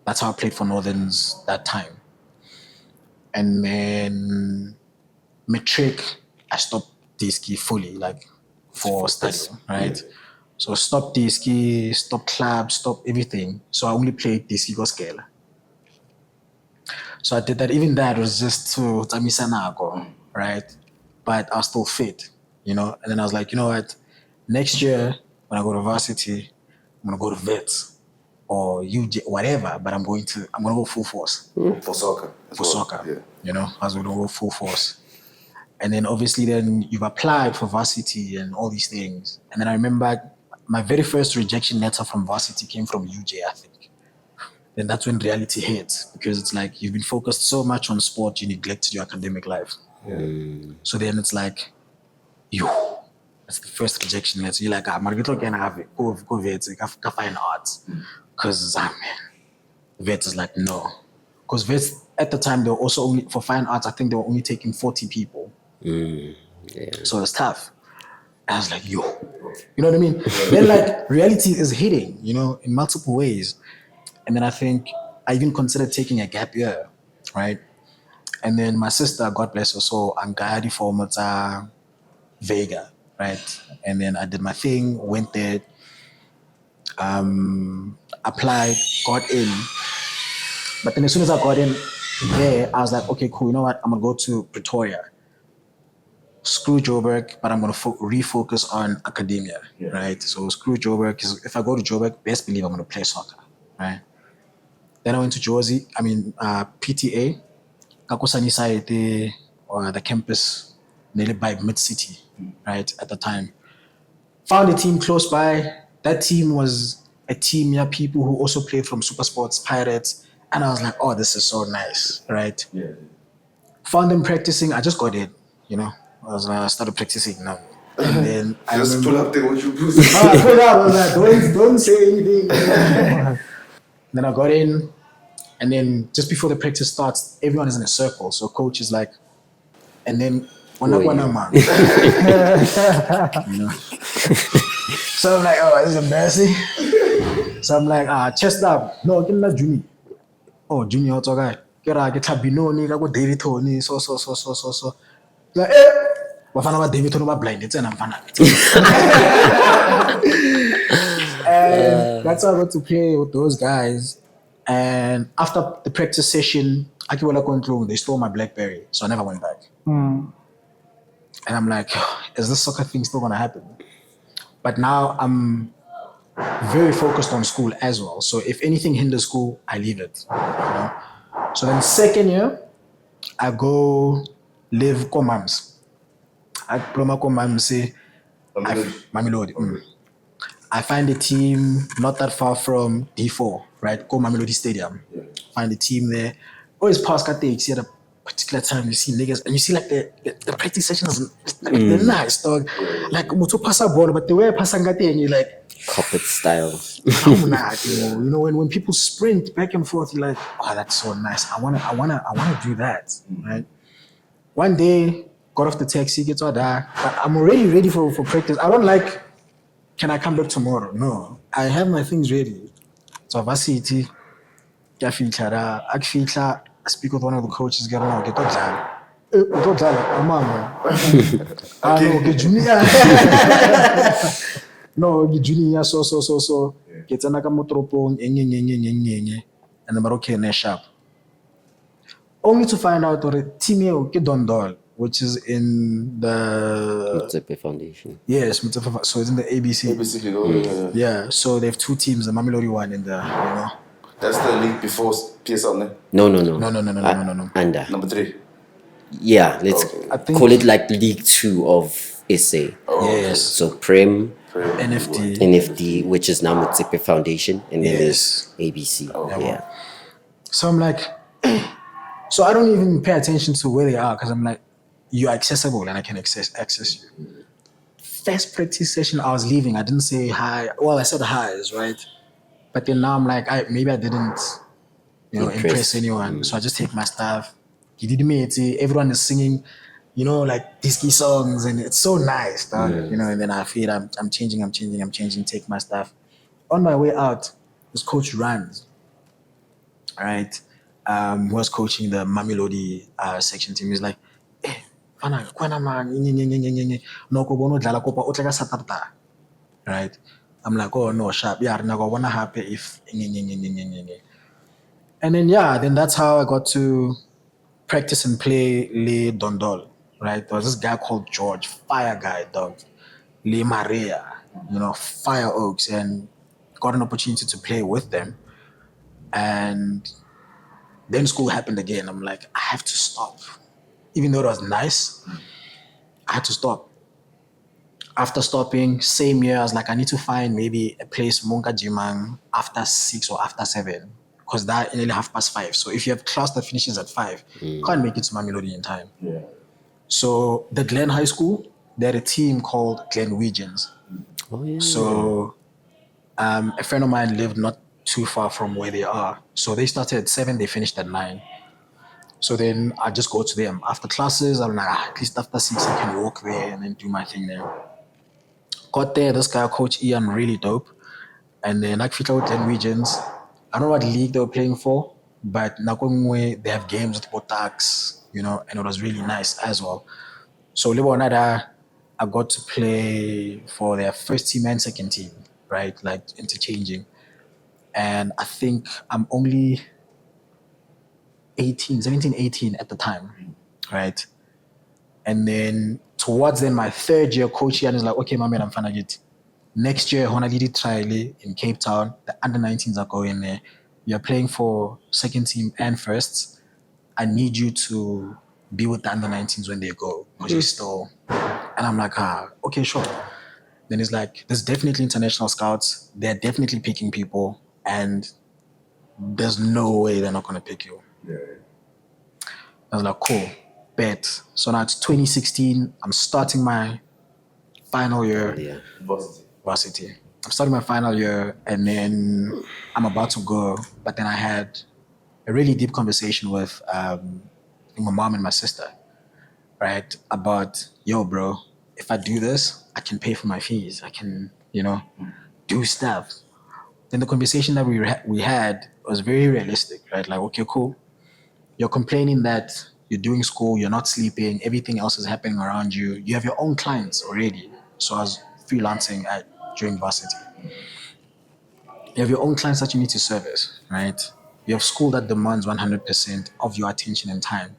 that's how I played for Northerns that time. And then matric, I stopped D-ski fully, like for studying, right? So stop D-ski, stop club, stop everything. So I only played D-ski go scale. So I did that. Even that was just to Tamisa Nago, right? But I was still fit, And then I was like, you know what? Next year, when I go to varsity, I'm gonna go to vets or UJ, whatever. But I'm gonna go full force For soccer. for soccer. I was gonna go full force. And then obviously, then you've applied for varsity and all these things. And then I remember my very first rejection letter from varsity came from UJ, I think. Then that's when reality hits, because it's like you've been focused so much on sport, you neglected your academic life. So then it's like, that's the first rejection letter. You're like, Margito can have it. Go vet, go find arts. Because, vet is like, no. Because vets, at the time, they were also only, for fine arts, I think they were only taking 40 people. So it's tough. And I was like, you know what I mean? Then like reality is hitting, in multiple ways. And then I think I even considered taking a gap year, right? And then my sister, God bless her, so I'm Gadi for Vega, right? And then I did my thing, went there, applied, got in. But then as soon as I got in there, I was like, okay, cool, you know what? I'm gonna go to Pretoria. Screw Joburg, but I'm gonna refocus on academia, right? So screw Joburg, because if I go to Joburg, best believe I'm gonna play soccer, right? Then I went to PTA, Kakusani side or the campus nearly by mid-city, right, at the time. Found a team close by. That team was a team, people who also played from Super Sports, Pirates. And I was like, oh, this is so nice, right? Found them practicing. I just got in, I started practicing now. And then I just remember, pull up there what you do. I pulled out. I was like, don't say anything. Then I got in. And then just before the practice starts, everyone is in a circle. So coach is like, and then man. So I'm like, oh, this is embarrassing. So I'm like, chest up. No, get not Junior. Oh, Junior, what's okay? Get Tabino, go David Tony, so. Like, Wafana about David Tony about blinded, and I'm fana. And that's how I got to play with those guys. And after the practice session, Akiwala control, they stole my BlackBerry, so I never went back. And I'm like, is this soccer thing still gonna happen? But now I'm very focused on school as well. So if anything hinders school, I leave it. So then second year, I go live Komams. I ploma Komams say Mamelodi. I find a team not that far from D4, right? Go Mamelodi Stadium. Find a team there. Always pass takes at a particular time. You see niggas, and you see like the practice sessions, they're nice, dog. Like Mutu pass a ball, but the way I pass and you're like Carpet style. When people sprint back and forth, you're like, oh, that's so nice. I wanna do that, right? One day, got off the taxi, gets all that, but I'm already ready for practice. I don't like, can I come back tomorrow? No, I have my things ready. So varsity, I speak with one of the coaches, get on, get up. No, junior, so. Get anaka motropong, and the okay, ne sharp. Only to find out that team get Dondol, which is in the Mutsepe Foundation. Yes, so it's in the ABC. Yeah, so they have two teams, the Mamelodi one and the, That's the league before PSL, ne? No. No. Under. Number 3. Yeah, let's I think- call it like League 2 of SA. Yes. So Prem, NFT. which is now Motsepe Foundation, and then Yes. there's ABC. Yeah. So I'm like, so I don't even pay attention to where they are because I'm like, you're accessible and I can access you. First practice session, I was leaving. I didn't say hi. Well, I said hi's, right? But then now I'm like, maybe I didn't, impress anyone. So I just take my stuff. He did me. Everyone is singing, like disky songs, and it's so nice, dog. And then I feel I'm changing, take my stuff. On my way out, this coach runs, right? Who was coaching the Mamelodi section team. He's like, eh, fana, kwana man, no ko bono dlala kopa o tla ka Saturday. Right? I'm like, oh no, sharp. Yeah, I'm not gonna happen if. And then then that's how I got to practice and play Le Dondol. Right? There was this guy called George, fire guy, dog. Le Maria, Fire Oaks, and got an opportunity to play with them. And then school happened again. I'm like, I have to stop. Even though it was nice, I had to stop. After stopping, same year, I was like, I need to find maybe a place Monka Jimang after 6 or after 7. Because that nearly 5:30. So if you have class that finishes at 5, can't make it to Mamelodi in time. Yeah. So the Glen High School, they had a team called Glenwegians. Oh, yeah. So a friend of mine lived not too far from where they are. So they started at 7, they finished at 9. So then I just go to them. After classes, I'm like, at least after 6, I can walk there and then do my thing there. Got there, this guy, Coach Ian, really dope. And then I fit out 10 regions. I don't know what league they were playing for, but Nakongwe, they have games with Botax, and it was really nice as well. So Libonada, I got to play for their first team and second team, right? Like interchanging. And I think I'm only 17, 18 at the time, right? And then towards then my third year, Coach Ian is like, okay, my man, I'm finna get next year, Honolulu trial in Cape Town. The under-19s are going there. You're playing for second team and firsts. I need you to be with the under-19s when they go because you're still. And I'm like, okay, sure. Then it's like, there's definitely international scouts. They're definitely picking people, and there's no way they're not gonna pick you. Yeah. I was like, cool, bet. So now it's 2016. I'm starting my final year. Yeah. Varsity. I'm starting my final year, and then I'm about to go. But then I had a really deep conversation with my mom and my sister, right? About, yo, bro, if I do this, I can pay for my fees. I can, do stuff. Then the conversation that we had was very realistic, right? Like, okay, cool. You're complaining that you're doing school, you're not sleeping, everything else is happening around you. You have your own clients already. So I was freelancing during varsity. You have your own clients that you need to service, right? You have school that demands 100% of your attention and time.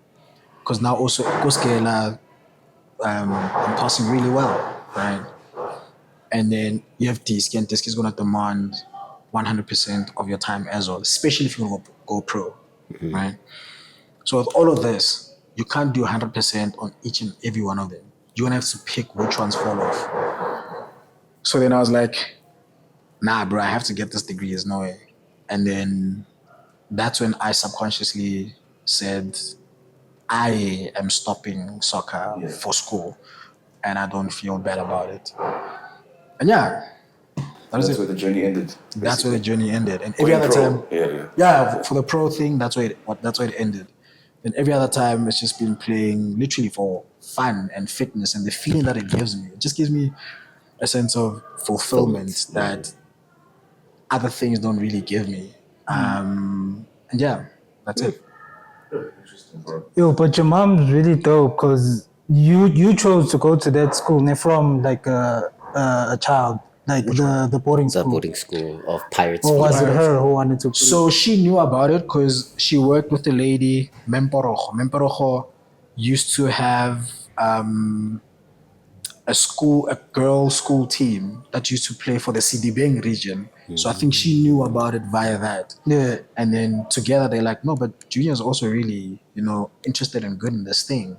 Because now also, I'm passing really well, right? And then you have DISC, and DISC is going to demand 100% of your time as well, especially if you want to go pro, right? So with all of this, you can't do 100% on each and every one of them. You're going to have to pick which ones fall off. So then I was like, nah, bro, I have to get this degree. There's no way. And then that's when I subconsciously said, I am stopping soccer for school, and I don't feel bad about it. And that's where the journey ended. That's where the journey ended. And every other time, for the pro thing, that's where it ended. And every other time, it's just been playing literally for fun and fitness, and the feeling that it gives me. It just gives me a sense of fulfillment that other things don't really give me. And that's it. Interesting, bro. Yo, but your mom's really dope because you chose to go to that school from like a child, like the boarding The school. boarding school of Pirates. Or was it her who wanted to? So she knew about it because she worked with the lady Memporojo. Memporojo used to have a girls' school team that used to play for the Sidibeng region. So I think she knew about it via that. Yeah. And then together they're like, no, but Junior's also really, interested and good in this thing.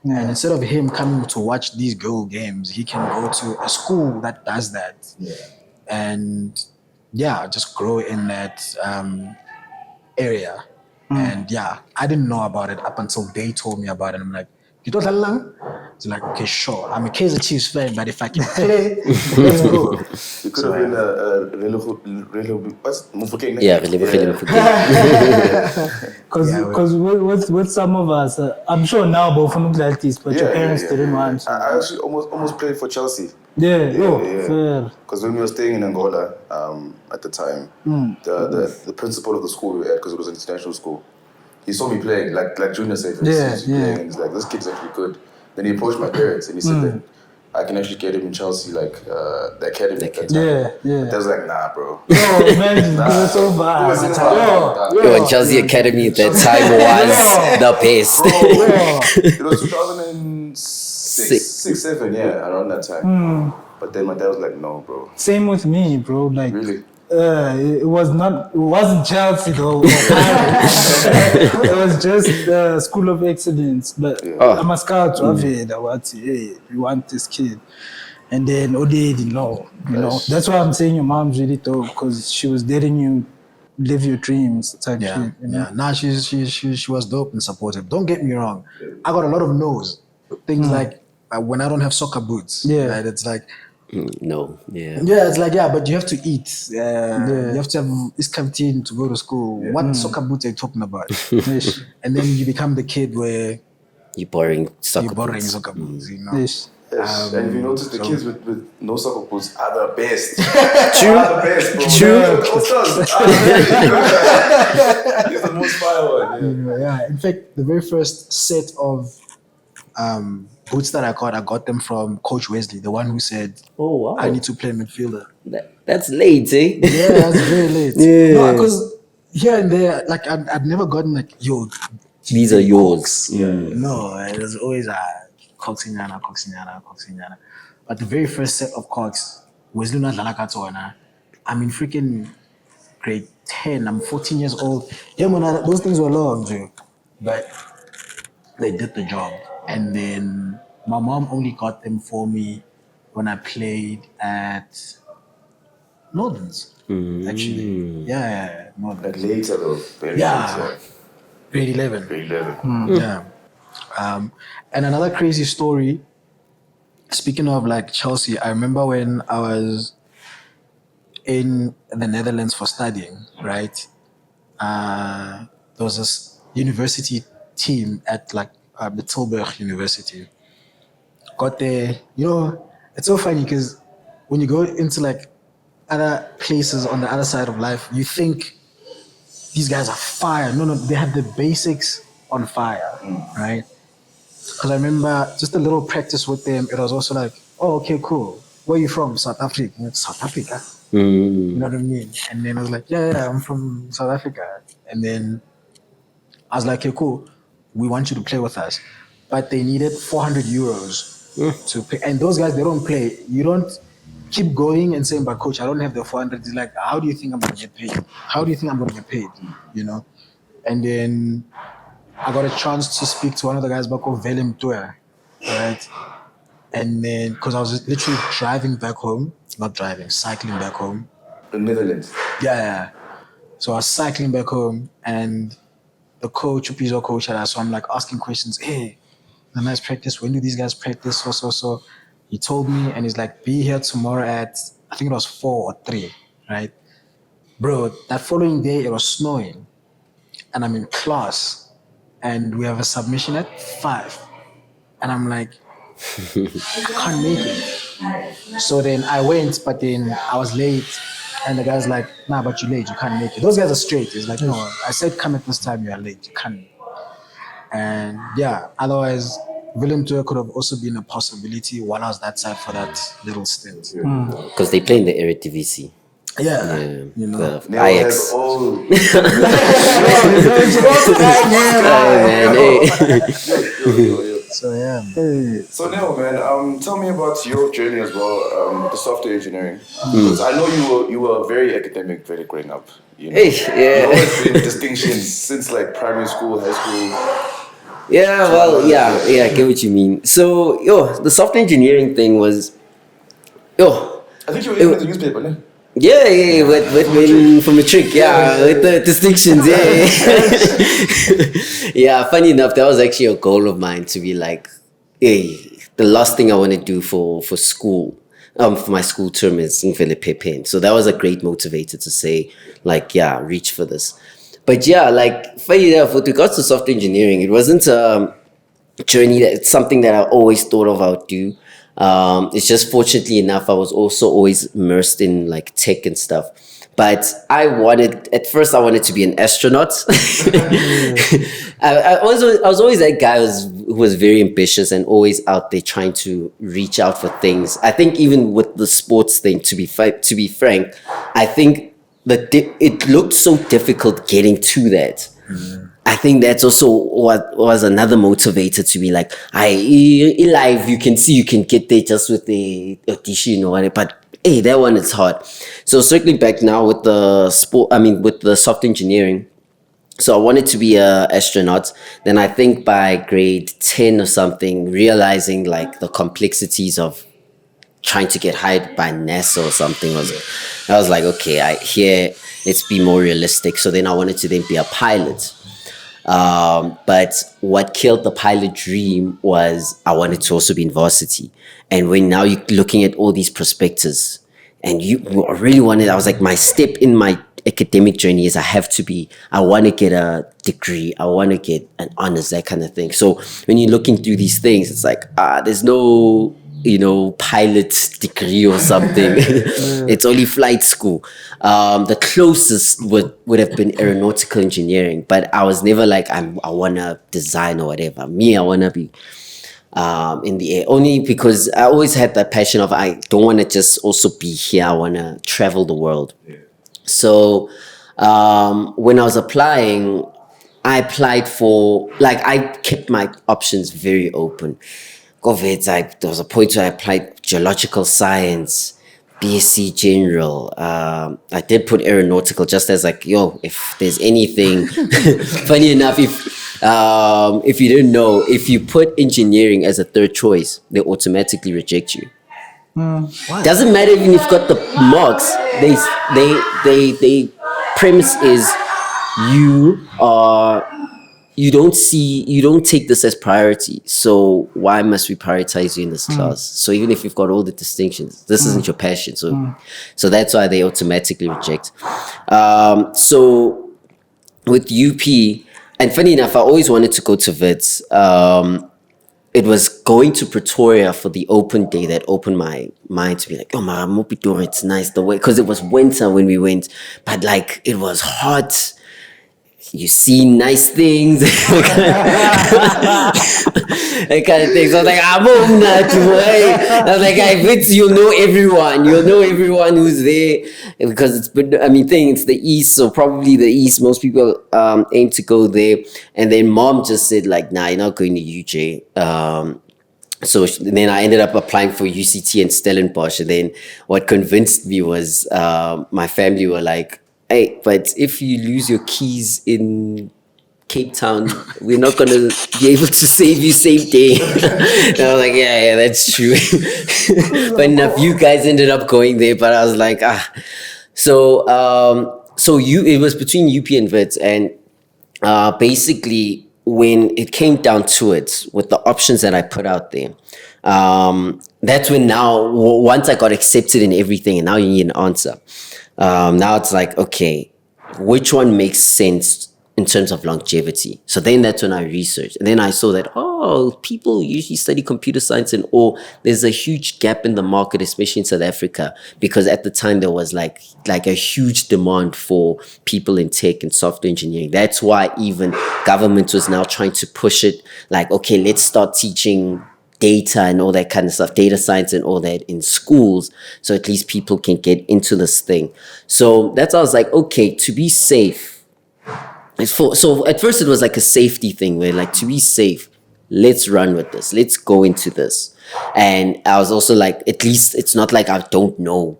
And instead of him coming to watch these girl games, he can go to a school that does that. And just grow in that area. And I didn't know about it up until they told me about it. I'm like, you don't lang? It's like, okay, sure. I'm a Kaiser Chiefs fan, but if I can play, let's go. You could have been what's Mufokeng? Yeah, really. Because with some of us, I'm sure now both from this, but your parents didn't want to. I actually almost played for Chelsea. Fair. Because when we were staying in Angola at the time, the principal of the school we were at, because it was an international school, he saw me playing, like Junior said, playing, and he's like, this kid's actually good. Then he approached my parents and he said that I can actually get him in Chelsea, like the academy at that time. But they was like, nah, bro. Oh, imagine, that's so bad. Yo, Chelsea Academy at that time was the best. It was 2006, 7, around that time. But then my dad was like, no, bro. Same with me, bro. Like, really? It wasn't Chelsea though. It was just School of Excellence. But I'm a scout to hey, we want this kid. And then Ode didn't know. You know, that's why I'm saying your mom's really dope, because she was letting you live your dreams type shit. You know? Nah, she was dope and supportive. Don't get me wrong. I got a lot of no's. Things like when I don't have soccer boots. Right? It's like, no. It's like, but you have to eat. You have to have this canteen to go to school. What soccer boots are you talking about? And then you become the kid where you're borrowing soccer boots, you know. And if you notice, the kids with no soccer boots are the best. True. Are the best, bro. True. He's the most fire one. In fact, the very first set of boots that I got them from Coach Wesley, the one who said, "Oh wow, I need to play midfielder." That's late, eh? Yeah, that's very late. No, because here and there, like I'd never gotten like, yo, these are yours. No, it was always Coxignana. But the very first set of Cox, Wesley Nadlanakatona, I'm in freaking grade 10. I'm 14 years old. Yeah, man, those things were long, Joe. But they did the job. And then my mom only got them for me when I played at Northern's, actually. Yeah, Northern. Like later though. Very later. Grade 11. Grade 11. Yeah. And another crazy story, speaking of like Chelsea, I remember when I was in the Netherlands for studying, right? There was this university team at like the Tilburg University. Got there, you know, it's so funny because when you go into like other places on the other side of life, you think these guys are fire. No, they have the basics on fire, right? Because I remember just a little practice with them, it was also like, oh, okay, cool. Where are you from? South Africa. South Africa? You know what I mean? And then I was like, yeah, I'm from South Africa. And then I was like, okay, cool. We want you to play with us. But they needed 400 euros to pay. And those guys, they don't play. You don't keep going and saying, but coach, I don't have the 400. It's like, how do you think I'm going to get paid? How do you think I'm going to get paid? You know? And then I got a chance to speak to one of the guys back home, Willem Toer, right? And then, because I was literally cycling back home. The Netherlands. Yeah. So I was cycling back home, and the coach, Upizo coach, had us. So I'm like asking questions. Hey, the nice practice. When do these guys practice? So. He told me, and he's like, be here tomorrow at, I think it was 4 or 3, right? Bro, that following day, it was snowing. And I'm in class, and we have a submission at 5. And I'm like, I can't make it. So then I went, but then I was late. And the guy's like, nah, but you're late, you can't make it. Those guys are straight. He's like, no, I said come at this time, you are late, you can't. And otherwise, Willem Tour could have also been a possibility while I was that side for that little stint. Because they play in the Eredivisie. You know. Ajax. So now, man, tell me about your journey as well, the software engineering. Because I know you were very academic, very growing up. You know? Hey, You've always been distinctions since like primary school, high school. Yeah, well, yeah, I get what you mean. So, the software engineering thing was, yo, I think you were even in the newspaper, no? yeah, from a trick, with the distinctions, yeah. Funny enough, that was actually a goal of mine to be like, hey, the last thing I want to do for school, for my school term is Ngvele Pepen. So that was a great motivator to say, like, yeah, reach for this. But yeah, like, funny enough, with regards to software engineering, it wasn't journey that it's something that I always thought of I would do. It's just fortunately enough, I was also always immersed in like tech and stuff. But at first I wanted to be an astronaut. I was always that guy who was very ambitious and always out there trying to reach out for things. I think even with the sports thing, to be frank, I think that it looked so difficult getting to that. I think that's also what was another motivator to be like, in life you can see you can get there just with the audition or whatever, but hey, that one is hard. So circling back now with with the software engineering. So I wanted to be a astronaut. Then I think by grade 10 or something, realizing like the complexities of trying to get hired by NASA or something I was like, okay, let's be more realistic. So then I wanted to then be a pilot. But what killed the pilot dream was I wanted to also be in varsity. And when now you're looking at all these prospectus and I really wanted, I was like, my step in my academic journey is I want to get a degree. I want to get an honors, that kind of thing. So when you're looking through these things, it's like, there's no, pilot degree or something. It's only flight school. The closest would have been aeronautical engineering, but I was never like, I want to design or whatever. Me, I want to be in the air, only because I always had that passion of, I don't want to just also be here. I want to travel the world. Yeah. So when I was applying, I applied for, like, I kept my options very open. There was a point where I applied geological science, BSc General. I did put aeronautical just as like, if there's anything. Funny enough, if you didn't know, if you put engineering as a third choice, they automatically reject you. Doesn't matter even if you've got the marks. They premise is you don't take this as priority. So why must we prioritize you in this class? So even if you've got all the distinctions, this isn't your passion. So that's why they automatically reject. So with UP, and funny enough, I always wanted to go to Wits. It was going to Pretoria for the open day that opened my mind to be like, Maramopitori, it's nice the way, because it was winter when we went, but like it was hot. You see nice things, that kind of thing. So I was like, I'm not to worry. I was like, you'll know everyone who's there, because it's the East, so probably the East, most people aim to go there. And then mom just said like, nah, you're not going to UJ. So then I ended up applying for UCT and Stellenbosch. And then what convinced me was my family were like, hey, but if you lose your keys in Cape Town, we're not going to be able to save you same day. And I was like, yeah, that's true. But enough, you guys ended up going there, but I was like, So it was between UP and Wits, and basically when it came down to it, with the options that I put out there, that's when now, once I got accepted in everything, and now you need an answer. Now it's like, okay, which one makes sense in terms of longevity? So then that's when I researched. And then I saw that, people usually study computer science there's a huge gap in the market, especially in South Africa, because at the time there was like a huge demand for people in tech and software engineering. That's why even government was now trying to push it like, okay, let's start teaching data and all that kind of stuff, data science and all that in schools, so at least people can get into this thing. So that's why I was like, okay, to be safe. So at first it was like a safety thing where like, to be safe, let's run with this. Let's go into this. And I was also like, at least it's not like I don't know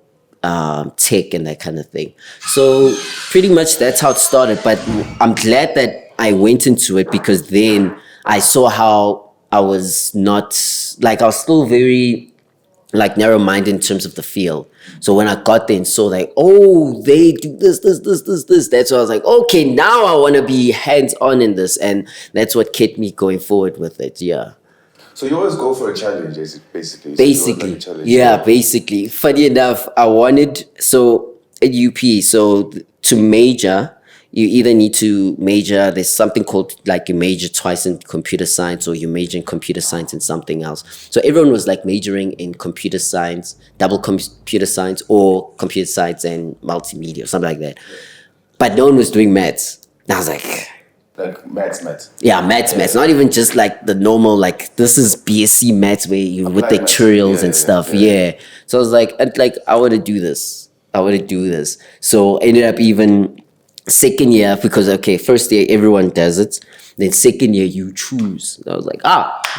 tech and that kind of thing. So pretty much that's how it started. But I'm glad that I went into it, because then I saw how I was not like, I was still very like narrow-minded in terms of the field. So when I got there and saw like, oh, they do this, that's why I was like, okay, now I want to be hands-on in this, and that's what kept me going forward with it. Yeah. So you always go for a challenge, basically. So you always Basically, like a challenge, yeah, basically. Funny enough, I wanted, so at UP, so to major, you either need to major, there's something called like you major twice in computer science, or you major in computer science and something else. So everyone was like majoring in computer science, double computer science, or computer science and multimedia, or something like that. But no one was doing maths. And I was like, Like maths. yeah, maths, not even just like the normal, like this is BSc maths where you with Applied maths. pictorials Yeah, and yeah, stuff. yeah. Yeah. So I was like, I want to do this. I want to do this. So ended up even second year, because okay, first year everyone does it. Then second year you choose. I was like,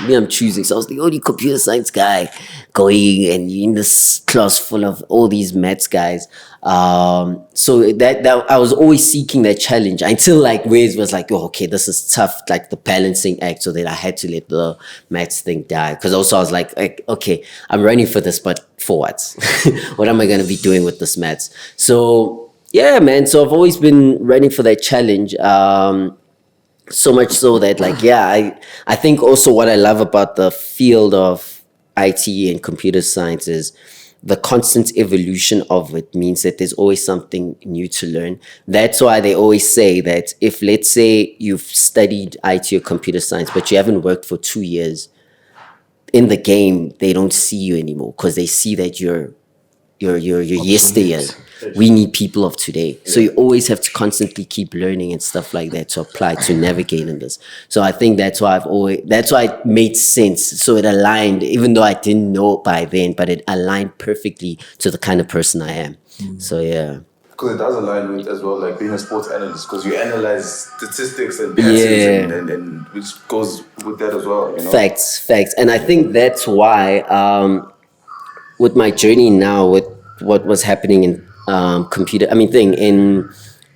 me, I'm choosing. So I was the only computer science guy going, and in this class full of all these maths guys. So that I was always seeking that challenge until like Waze was like, oh, okay, this is tough, like the balancing act. So then I had to let the maths thing die, because also I was like, okay, I'm running for this, but for what? What am I gonna be doing with this maths? So yeah, man. So I've always been running for that challenge. So much so that like, yeah, I think also what I love about the field of IT and computer science is the constant evolution of it means that there's always something new to learn. That's why they always say that if, let's say, you've studied IT or computer science, but you haven't worked for 2 years, in the game, they don't see you anymore, because they see that you're yesteryear. We need people of today. So you always have to constantly keep learning and stuff like that to apply, to navigate in this. So I think that's why that's why it made sense. So it aligned, even though I didn't know it by then, but it aligned perfectly to the kind of person I am. So yeah. Because it does align with as well, like being a sports analyst, because you analyze statistics and patterns, and which goes with that as well, you know? Facts. And I think that's why with my journey now, with what was happening in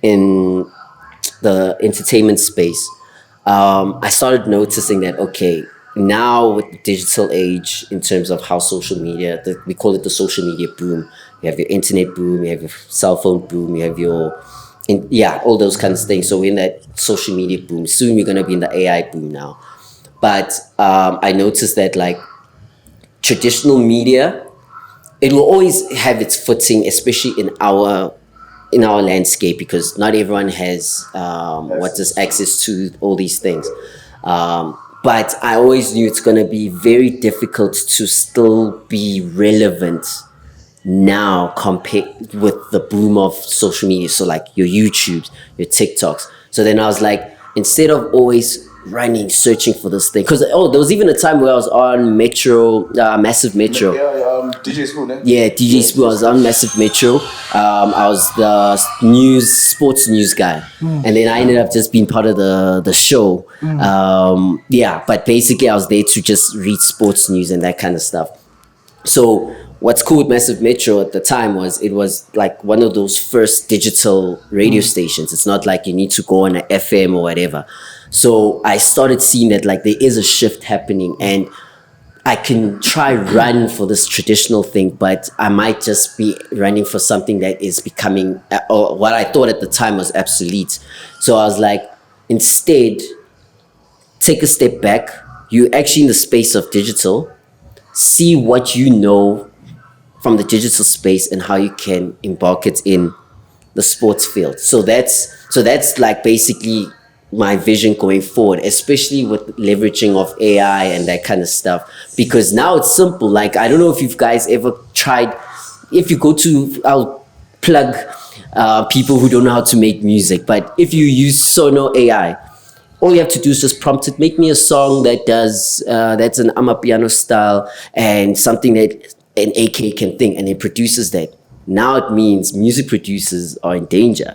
in the entertainment space, I started noticing that, okay, now with the digital age, in terms of how social media, we call it the social media boom. You have your internet boom, you have your cell phone boom, you have all those kinds of things. So we're in that social media boom. Soon we're gonna be in the AI boom now. But I noticed that like traditional media, it will always have its footing, especially in our landscape, because not everyone has access to all these things. But I always knew it's gonna be very difficult to still be relevant now compared with the boom of social media. So like your YouTubes, your TikToks. So then I was like, instead of always running, searching for this thing, because there was even a time where I was on Massive Metro. DJ Spoon, eh? Yeah, DJ Spoon. I was on Massive Metro. I was the sports news guy, and then I ended up just being part of the show. But basically I was there to just read sports news and that kind of stuff. So what's cool with Massive Metro at the time was it was like one of those first digital radio stations. It's not like you need to go on an FM or whatever. So I started seeing that like there is a shift happening, and I can try run for this traditional thing, but I might just be running for something that is becoming, or what I thought at the time was obsolete. So I was like, instead, take a step back. You're actually in the space of digital. See what you know from the digital space and how you can embark it in the sports field. So that's like basically my vision going forward, especially with leveraging of AI and that kind of stuff. Because now it's simple. Like, I don't know if you guys ever tried, if you go to, I'll plug people who don't know how to make music, but if you use Sono AI, all you have to do is just prompt it, make me a song that does, that's an Amapiano style and something that an AK can think, and it produces that. Now it means music producers are in danger.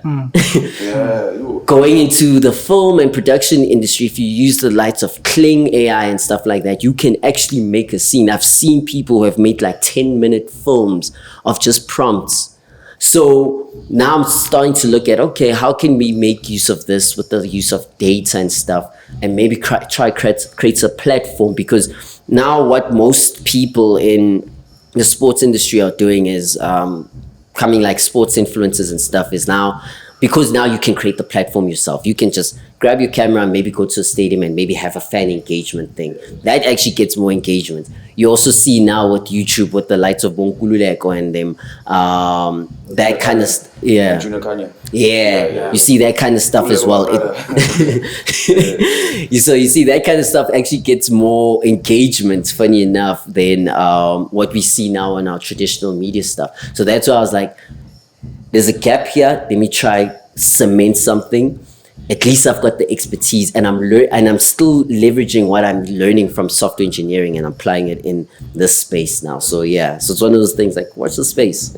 Going into the film and production industry, if you use the likes of Kling AI and stuff like that, you can actually make a scene. I've seen people who have made like 10-minute films of just prompts. So now I'm starting to look at, okay, how can we make use of this with the use of data and stuff, and maybe try create a platform, because now what most people in the sports industry are doing is coming like sports influencers and stuff is now, because now you can create the platform yourself. You can just grab your camera and maybe go to a stadium and maybe have a fan engagement thing. That actually gets more engagement. You also see now with YouTube, with the likes of Bonkululeko and them, that kind of Junior Kanye. yeah, you see that kind of stuff as well. You see that kind of stuff actually gets more engagement, funny enough, than what we see now on our traditional media stuff. So that's why I was like, there's a gap here. Let me try cement something. At least I've got the expertise, and I'm still leveraging what I'm learning from software engineering and applying it in this space now. So yeah, so it's one of those things like, watch the space.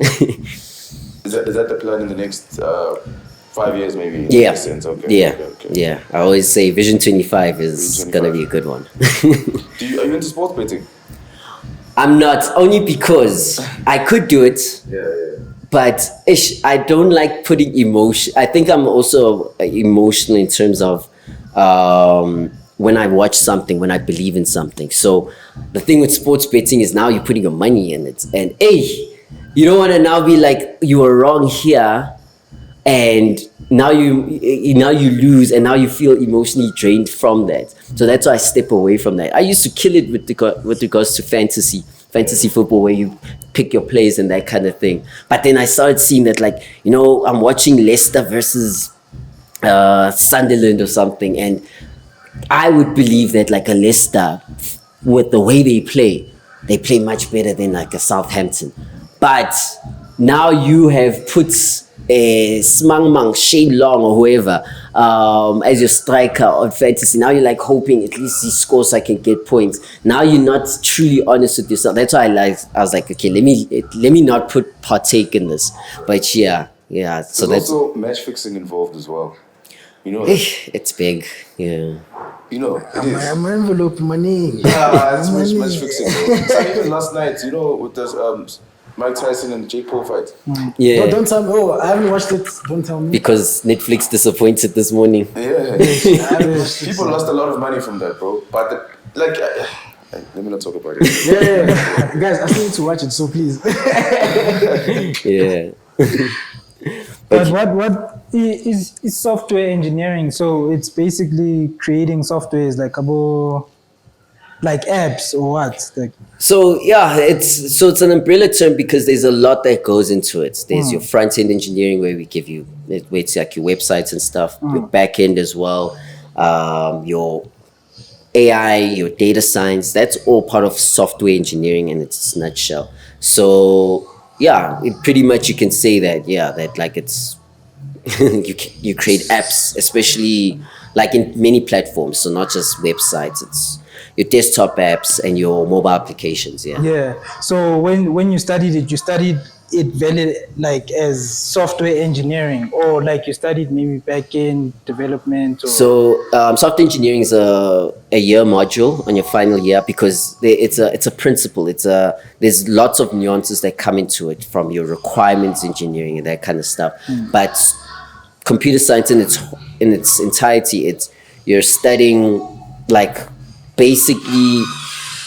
Is that the plan in the next 5 years, maybe? Yeah. Makes sense. Okay. Yeah. Okay. Yeah. I always say Vision 25 is gonna be a good one. Are you into sports betting? I'm not, only because I could do it. Yeah. But I don't like putting emotion. I think I'm also emotional in terms of when I watch something, when I believe in something. So the thing with sports betting is now you're putting your money in it. And you don't want to now be like, you were wrong here, and now you lose, and now you feel emotionally drained from that. So that's why I step away from that. I used to kill it with regards to fantasy football, where you pick your plays and that kind of thing. But then I started seeing that, like, I'm watching Leicester versus Sunderland or something, and I would believe that like a Leicester, with the way they play much better than like a Southampton. But now you have put a Smangmang, Shane Long, or whoever as your striker on fantasy. Now you're like hoping at least he scores so I can get points. Now you're not truly honest with yourself. That's why I was like, okay, let me not partake in this. But yeah. So There's that's also match fixing involved as well. You know that? it's big. Yeah. You know, it is. I'm envelope money. Yeah, it's match fixing. So even last night, with this Mike Tyson and Jake Paul fight. Yeah. No, don't tell me. Oh, I haven't watched it. Don't tell me. Because Netflix disappointed this morning. Yeah. I haven't watched it. People lost a lot of money from that, bro. But let me not talk about it. Yeah. Guys, I still need to watch it, so please. Yeah. But what is software engineering? So it's basically creating softwares like apps or what? Like, So yeah, it's an umbrella term because there's a lot that goes into it. There's your front end engineering, where it's like your websites and stuff. Your back end as well. Your AI, your data science. That's all part of software engineering in its nutshell. So yeah, pretty much you can say that that like it's you create apps, especially like in many platforms. So not just websites. It's your desktop apps and your mobile applications. yeah. So when you studied it valid like as software engineering, or like you studied maybe back-end development? Or... So software engineering is a year module on your final year, because it's a principle. There's lots of nuances that come into it, from your requirements engineering and that kind of stuff. But computer science in its entirety, you're studying like basically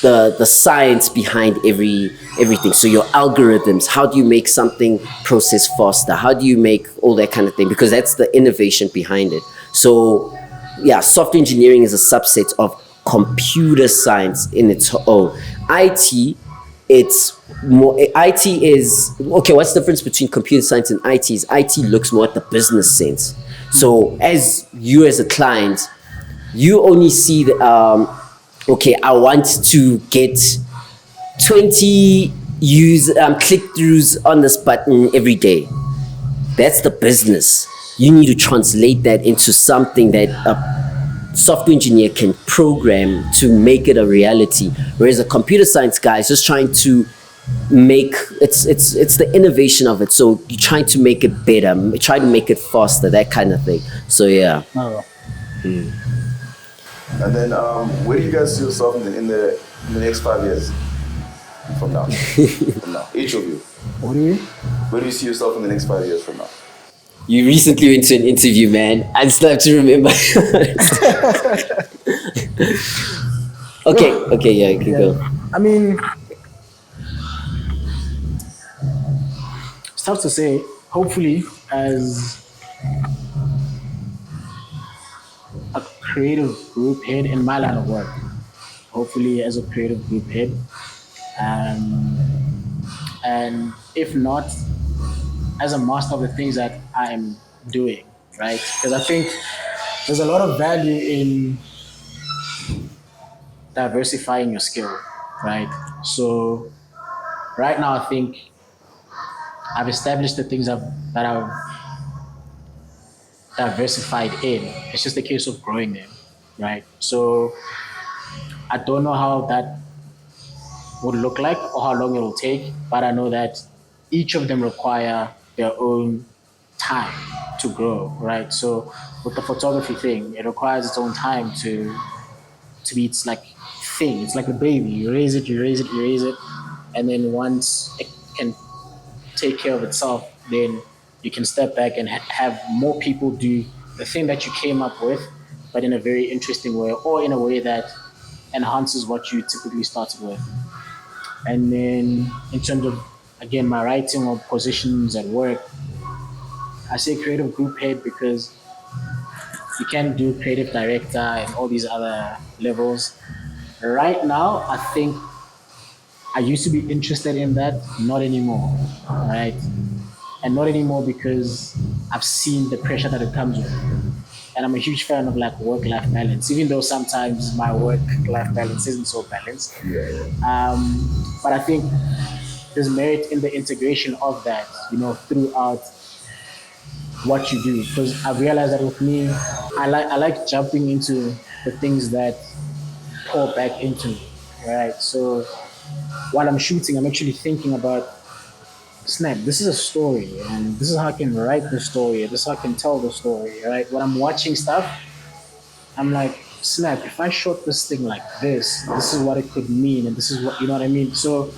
the science behind everything. So your algorithms, how do you make something process faster? How do you make all that kind of thing? Because that's the innovation behind it. So yeah, software engineering is a subset of computer science in its own. IT is okay. What's the difference between computer science and IT? Is IT looks more at the business sense. So as a client, you only see the okay, I want to get 20 click-throughs on this button every day. That's the business. You need to translate that into something that a software engineer can program to make it a reality. Whereas a computer science guy is just trying to make it's the innovation of it. So you're trying to make it better, try to make it faster, that kind of thing. So yeah. Oh. And then, where do you guys see yourself in the next 5 years? from now? From now, each of you. What do you? Where do you see yourself in the next 5 years from now? You recently went to an interview, man. I just have to remember. Okay, yeah, you can go. I mean, it's tough to say. Hopefully, as a creative group head in my line of work, hopefully as a creative group head, and if not, as a master of the things that I'm doing, right? Because I think there's a lot of value in diversifying your skill, right? So right now, I think I've established the things that I've diversified in. It's just a case of growing them, right? So I don't know how that would look like or how long it will take, but I know that each of them require their own time to grow, right? So with the photography thing, it requires its own time to be its like thing. It's like a baby. You raise it, you raise it, you raise it, and then once it can take care of itself, then you can step back and have more people do the thing that you came up with, but in a very interesting way or in a way that enhances what you typically started with. And then in terms of, again, my writing or positions at work, I say creative group head because you can do creative director and all these other levels. Right now, I think I used to be interested in that, not anymore, right? And not anymore because I've seen the pressure that it comes with. And I'm a huge fan of like work-life balance, even though sometimes my work-life balance isn't so balanced. But I think there's merit in the integration of that, throughout what you do. Because I've realized that with me, I like jumping into the things that pour back into me, right? So while I'm shooting, I'm actually thinking about, snap, this is a story, and this is how I can write the story, this is how I can tell the story, right? When I'm watching stuff, I'm like, snap, if I shot this thing like this is what it could mean, and this is what, you know what I mean? So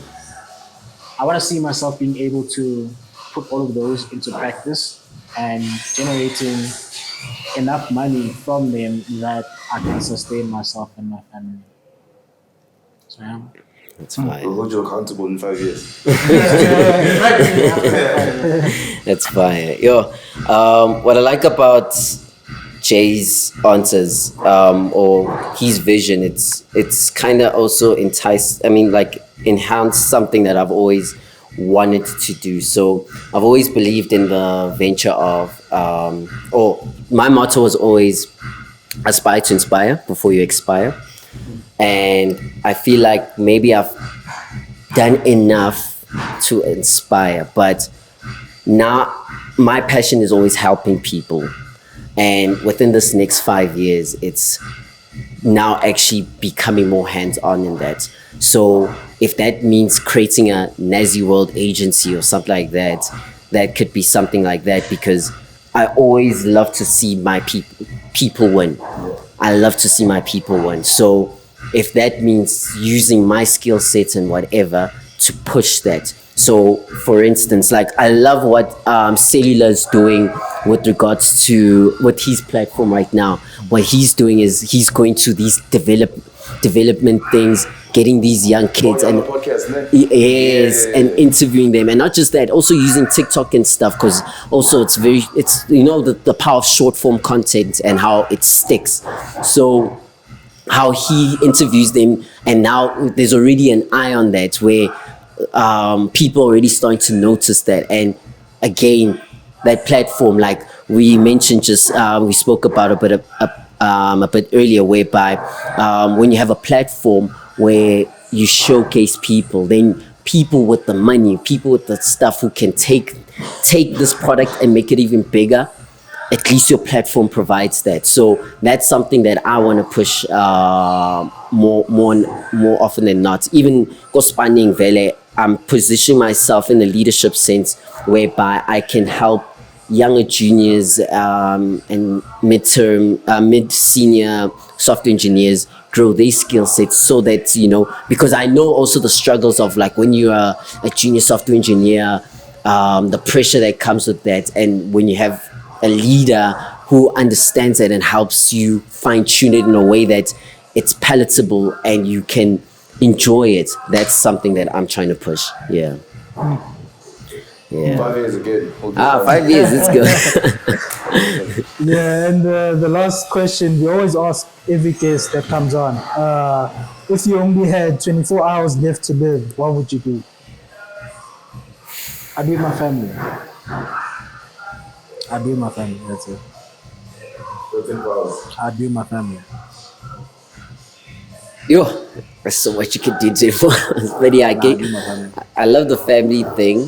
I want to see myself being able to put all of those into practice and generating enough money from them that I can sustain myself and my family. So yeah. That's fine. We'll hold you accountable in 5 years. That's fine. Yo, what I like about Jay's answers, or his vision, it's kind of also enhanced something that I've always wanted to do. So I've always believed in the venture of, or my motto was always aspire to inspire before you expire. And I feel like maybe I've done enough to inspire, but now my passion is always helping people. And within this next 5 years, it's now actually becoming more hands-on in that. So if that means creating a Nazi World agency or something like that, that could be something like that, because I always love to see my people win. I love to see my people win. So if that means using my skill sets and whatever to push that. So for instance, like I love what Cellular is doing with regards to with his platform right now. What he's doing is he's going to these development things, getting these young kids and podcast, and interviewing them, and not just that, also using TikTok and stuff, because also it's the power of short form content and how it sticks. So how he interviews them, and now there's already an eye on that where people are already starting to notice that. And again, that platform, like we mentioned, we spoke about a bit earlier, whereby when you have a platform where you showcase people, then people with the money, people with the stuff who can take this product and make it even bigger, at least your platform provides that. So that's something that I want to push more often than not. Even Gospanding Vele, I'm positioning myself in the leadership sense, whereby I can help younger juniors and mid senior software engineers grow their skill sets, so that, because I know also the struggles of like when you are a junior software engineer, the pressure that comes with that, and when you have a leader who understands it and helps you fine tune it in a way that it's palatable and you can enjoy it. That's something that I'm trying to push. Yeah. 5 years again. 5 years, it's good. Yeah, and the last question we always ask every guest that comes on: if you only had 24 hours left to live, what would you do? I'd be with my family. I'd be with my family. That's it. I'd be with my family. Yo, there's so much you can do to it. But yeah, I love the family thing.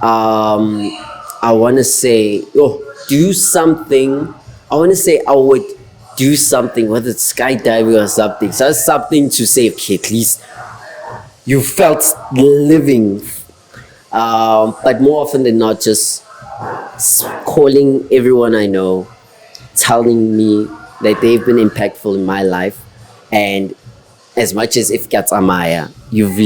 I want to say, do something. I want to say I would do something, whether it's skydiving or something. So that's something to say, okay, at least you felt living. But more often than not, just calling everyone I know, telling me that they've been impactful in my life. And as much as if Amaya, you've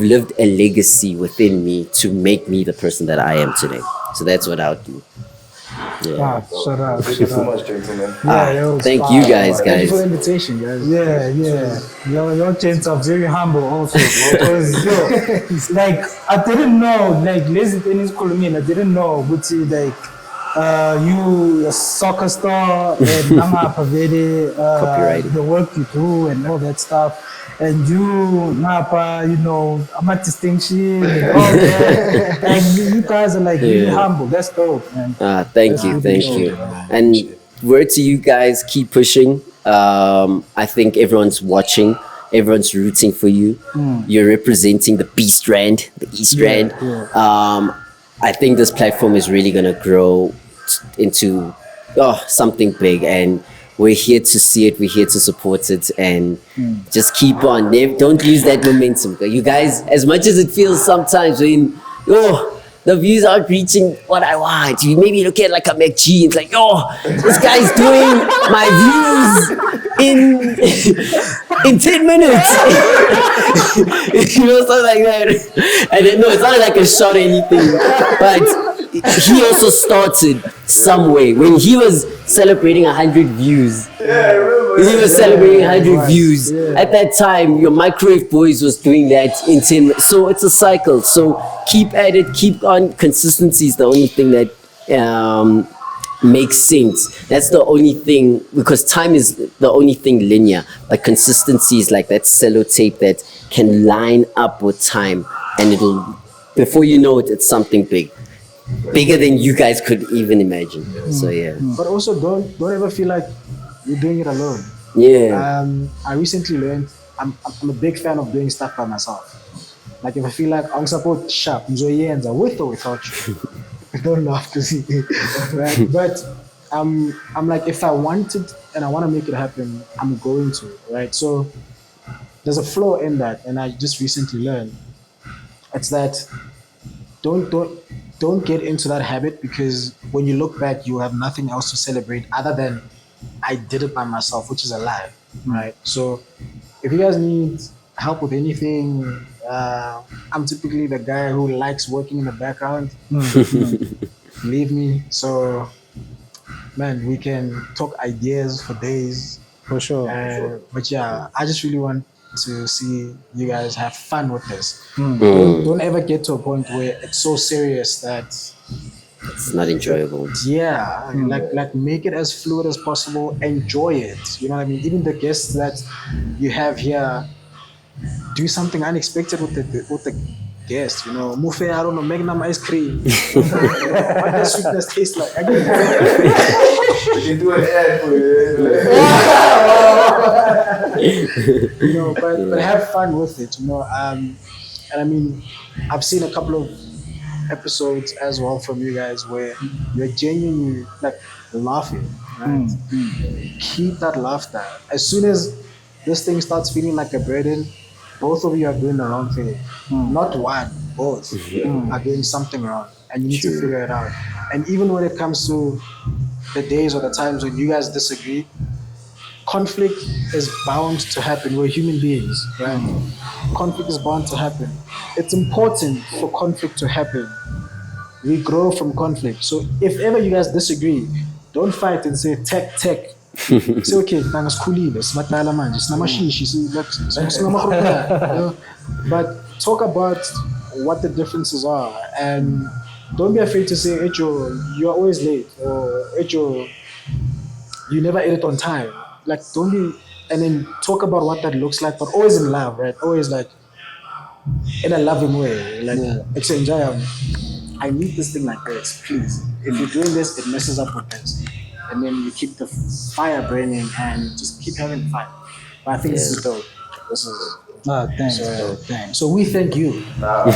lived a legacy within me to make me the person that I am today. So that's what I would do. Yeah. Shut up. Thank you so much, gentlemen. Thank you guys. Thank you for the invitation, guys. Yeah. Your gents are very humble also. Because it's like I didn't know, like lazy tennis column, I didn't know Gucci, like you a soccer star and Nanga Pavede, Copywriting. the work you do and all that stuff. And you, Napa, I'm at distinction and all that. And you guys are like really humble. That's dope, man. Thank you. And word to you guys, keep pushing. I think everyone's watching. Everyone's rooting for you. You're representing the B strand, the E strand. I think this platform is really gonna grow into something big, and we're here to see it. We're here to support it, and just keep on. Don't lose that momentum. You guys, as much as it feels sometimes when the views aren't reaching what I want, you maybe look at like a McG. It's like, this guy's doing my views in 10 minutes. Something like that. And then, no, it's not like a shot or anything, but he also started some way when he was celebrating 100 views. I remember. He was celebrating 100 views. At that time, your Microwave Boys was doing that in 10 minutes. So it's a cycle. So keep at it, keep on. Consistency is the only thing that makes sense. That's the only thing, because time is the only thing linear, but consistency is like that sellotape that can line up with time, and it'll, before you know it, it's something bigger than you guys could even imagine. So yeah. But also don't ever feel like you're doing it alone. Yeah. I recently learned I'm a big fan of doing stuff by myself. Like if I feel like I'm support sharp, with or without you. Don't laugh to see. Right? But I'm like, if I want it and I want to make it happen, I'm going to, right? So there's a flaw in that, and I just recently learned. It's that don't get into that habit, because when you look back, you have nothing else to celebrate other than I did it by myself, which is a lie, right? So if you guys need help with anything, I'm typically the guy who likes working in the background. Believe me. So, man, we can talk ideas for days. For sure. But yeah, I just really want to see you guys have fun with this. Don't ever get to a point where it's so serious that It's not enjoyable. like make it as fluid as possible. Enjoy it. You know what I mean? Even the guests that you have here, do something unexpected with the guest. Mufe, I don't know, make them ice cream. What does sweetness taste like? We can do an ad for you. But have fun with it. And I mean, I've seen a couple of episodes as well from you guys where you're genuinely like laughing, right? Keep that laughter. As soon as this thing starts feeling like a burden, both of you are doing the wrong thing. Not one, both are doing something wrong, and you need to figure it out. And even when it comes to the days or the times when you guys disagree, conflict is bound to happen. We're human beings, right? Conflict is bound to happen. It's important for conflict to happen. We grow from conflict. So if ever you guys disagree, don't fight and say tech. Say okay, nangaskhulile, simadala manje, sinamashishi, you know? But talk about what the differences are, and don't be afraid to say, Echo, you're always late, or Echo, you never edit on time. Like, don't be, and then talk about what that looks like, but always in love, right? Always like in a loving way. Like, Echo, enjoy. I need this thing like this, please. If you're doing this, it messes up with this. And then you keep the fire burning and just keep having fun. But I think this is dope. This is. Thanks, bro. Thanks. So we thank you. Don't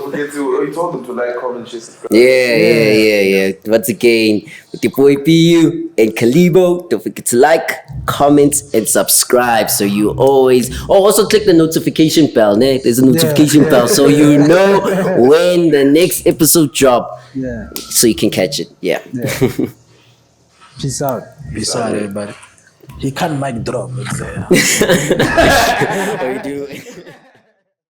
forget to, you told them to like, comment, share, subscribe. Yeah. Once again, with your boy PU and Kalibo, don't forget to like, comment, and subscribe so you always. Oh, also click the notification bell. Né? There's a notification bell so you know when the next episode drop. Yeah. So you can catch it. Yeah. Peace out. Peace out, everybody. He can't mic drop. Oh, you do.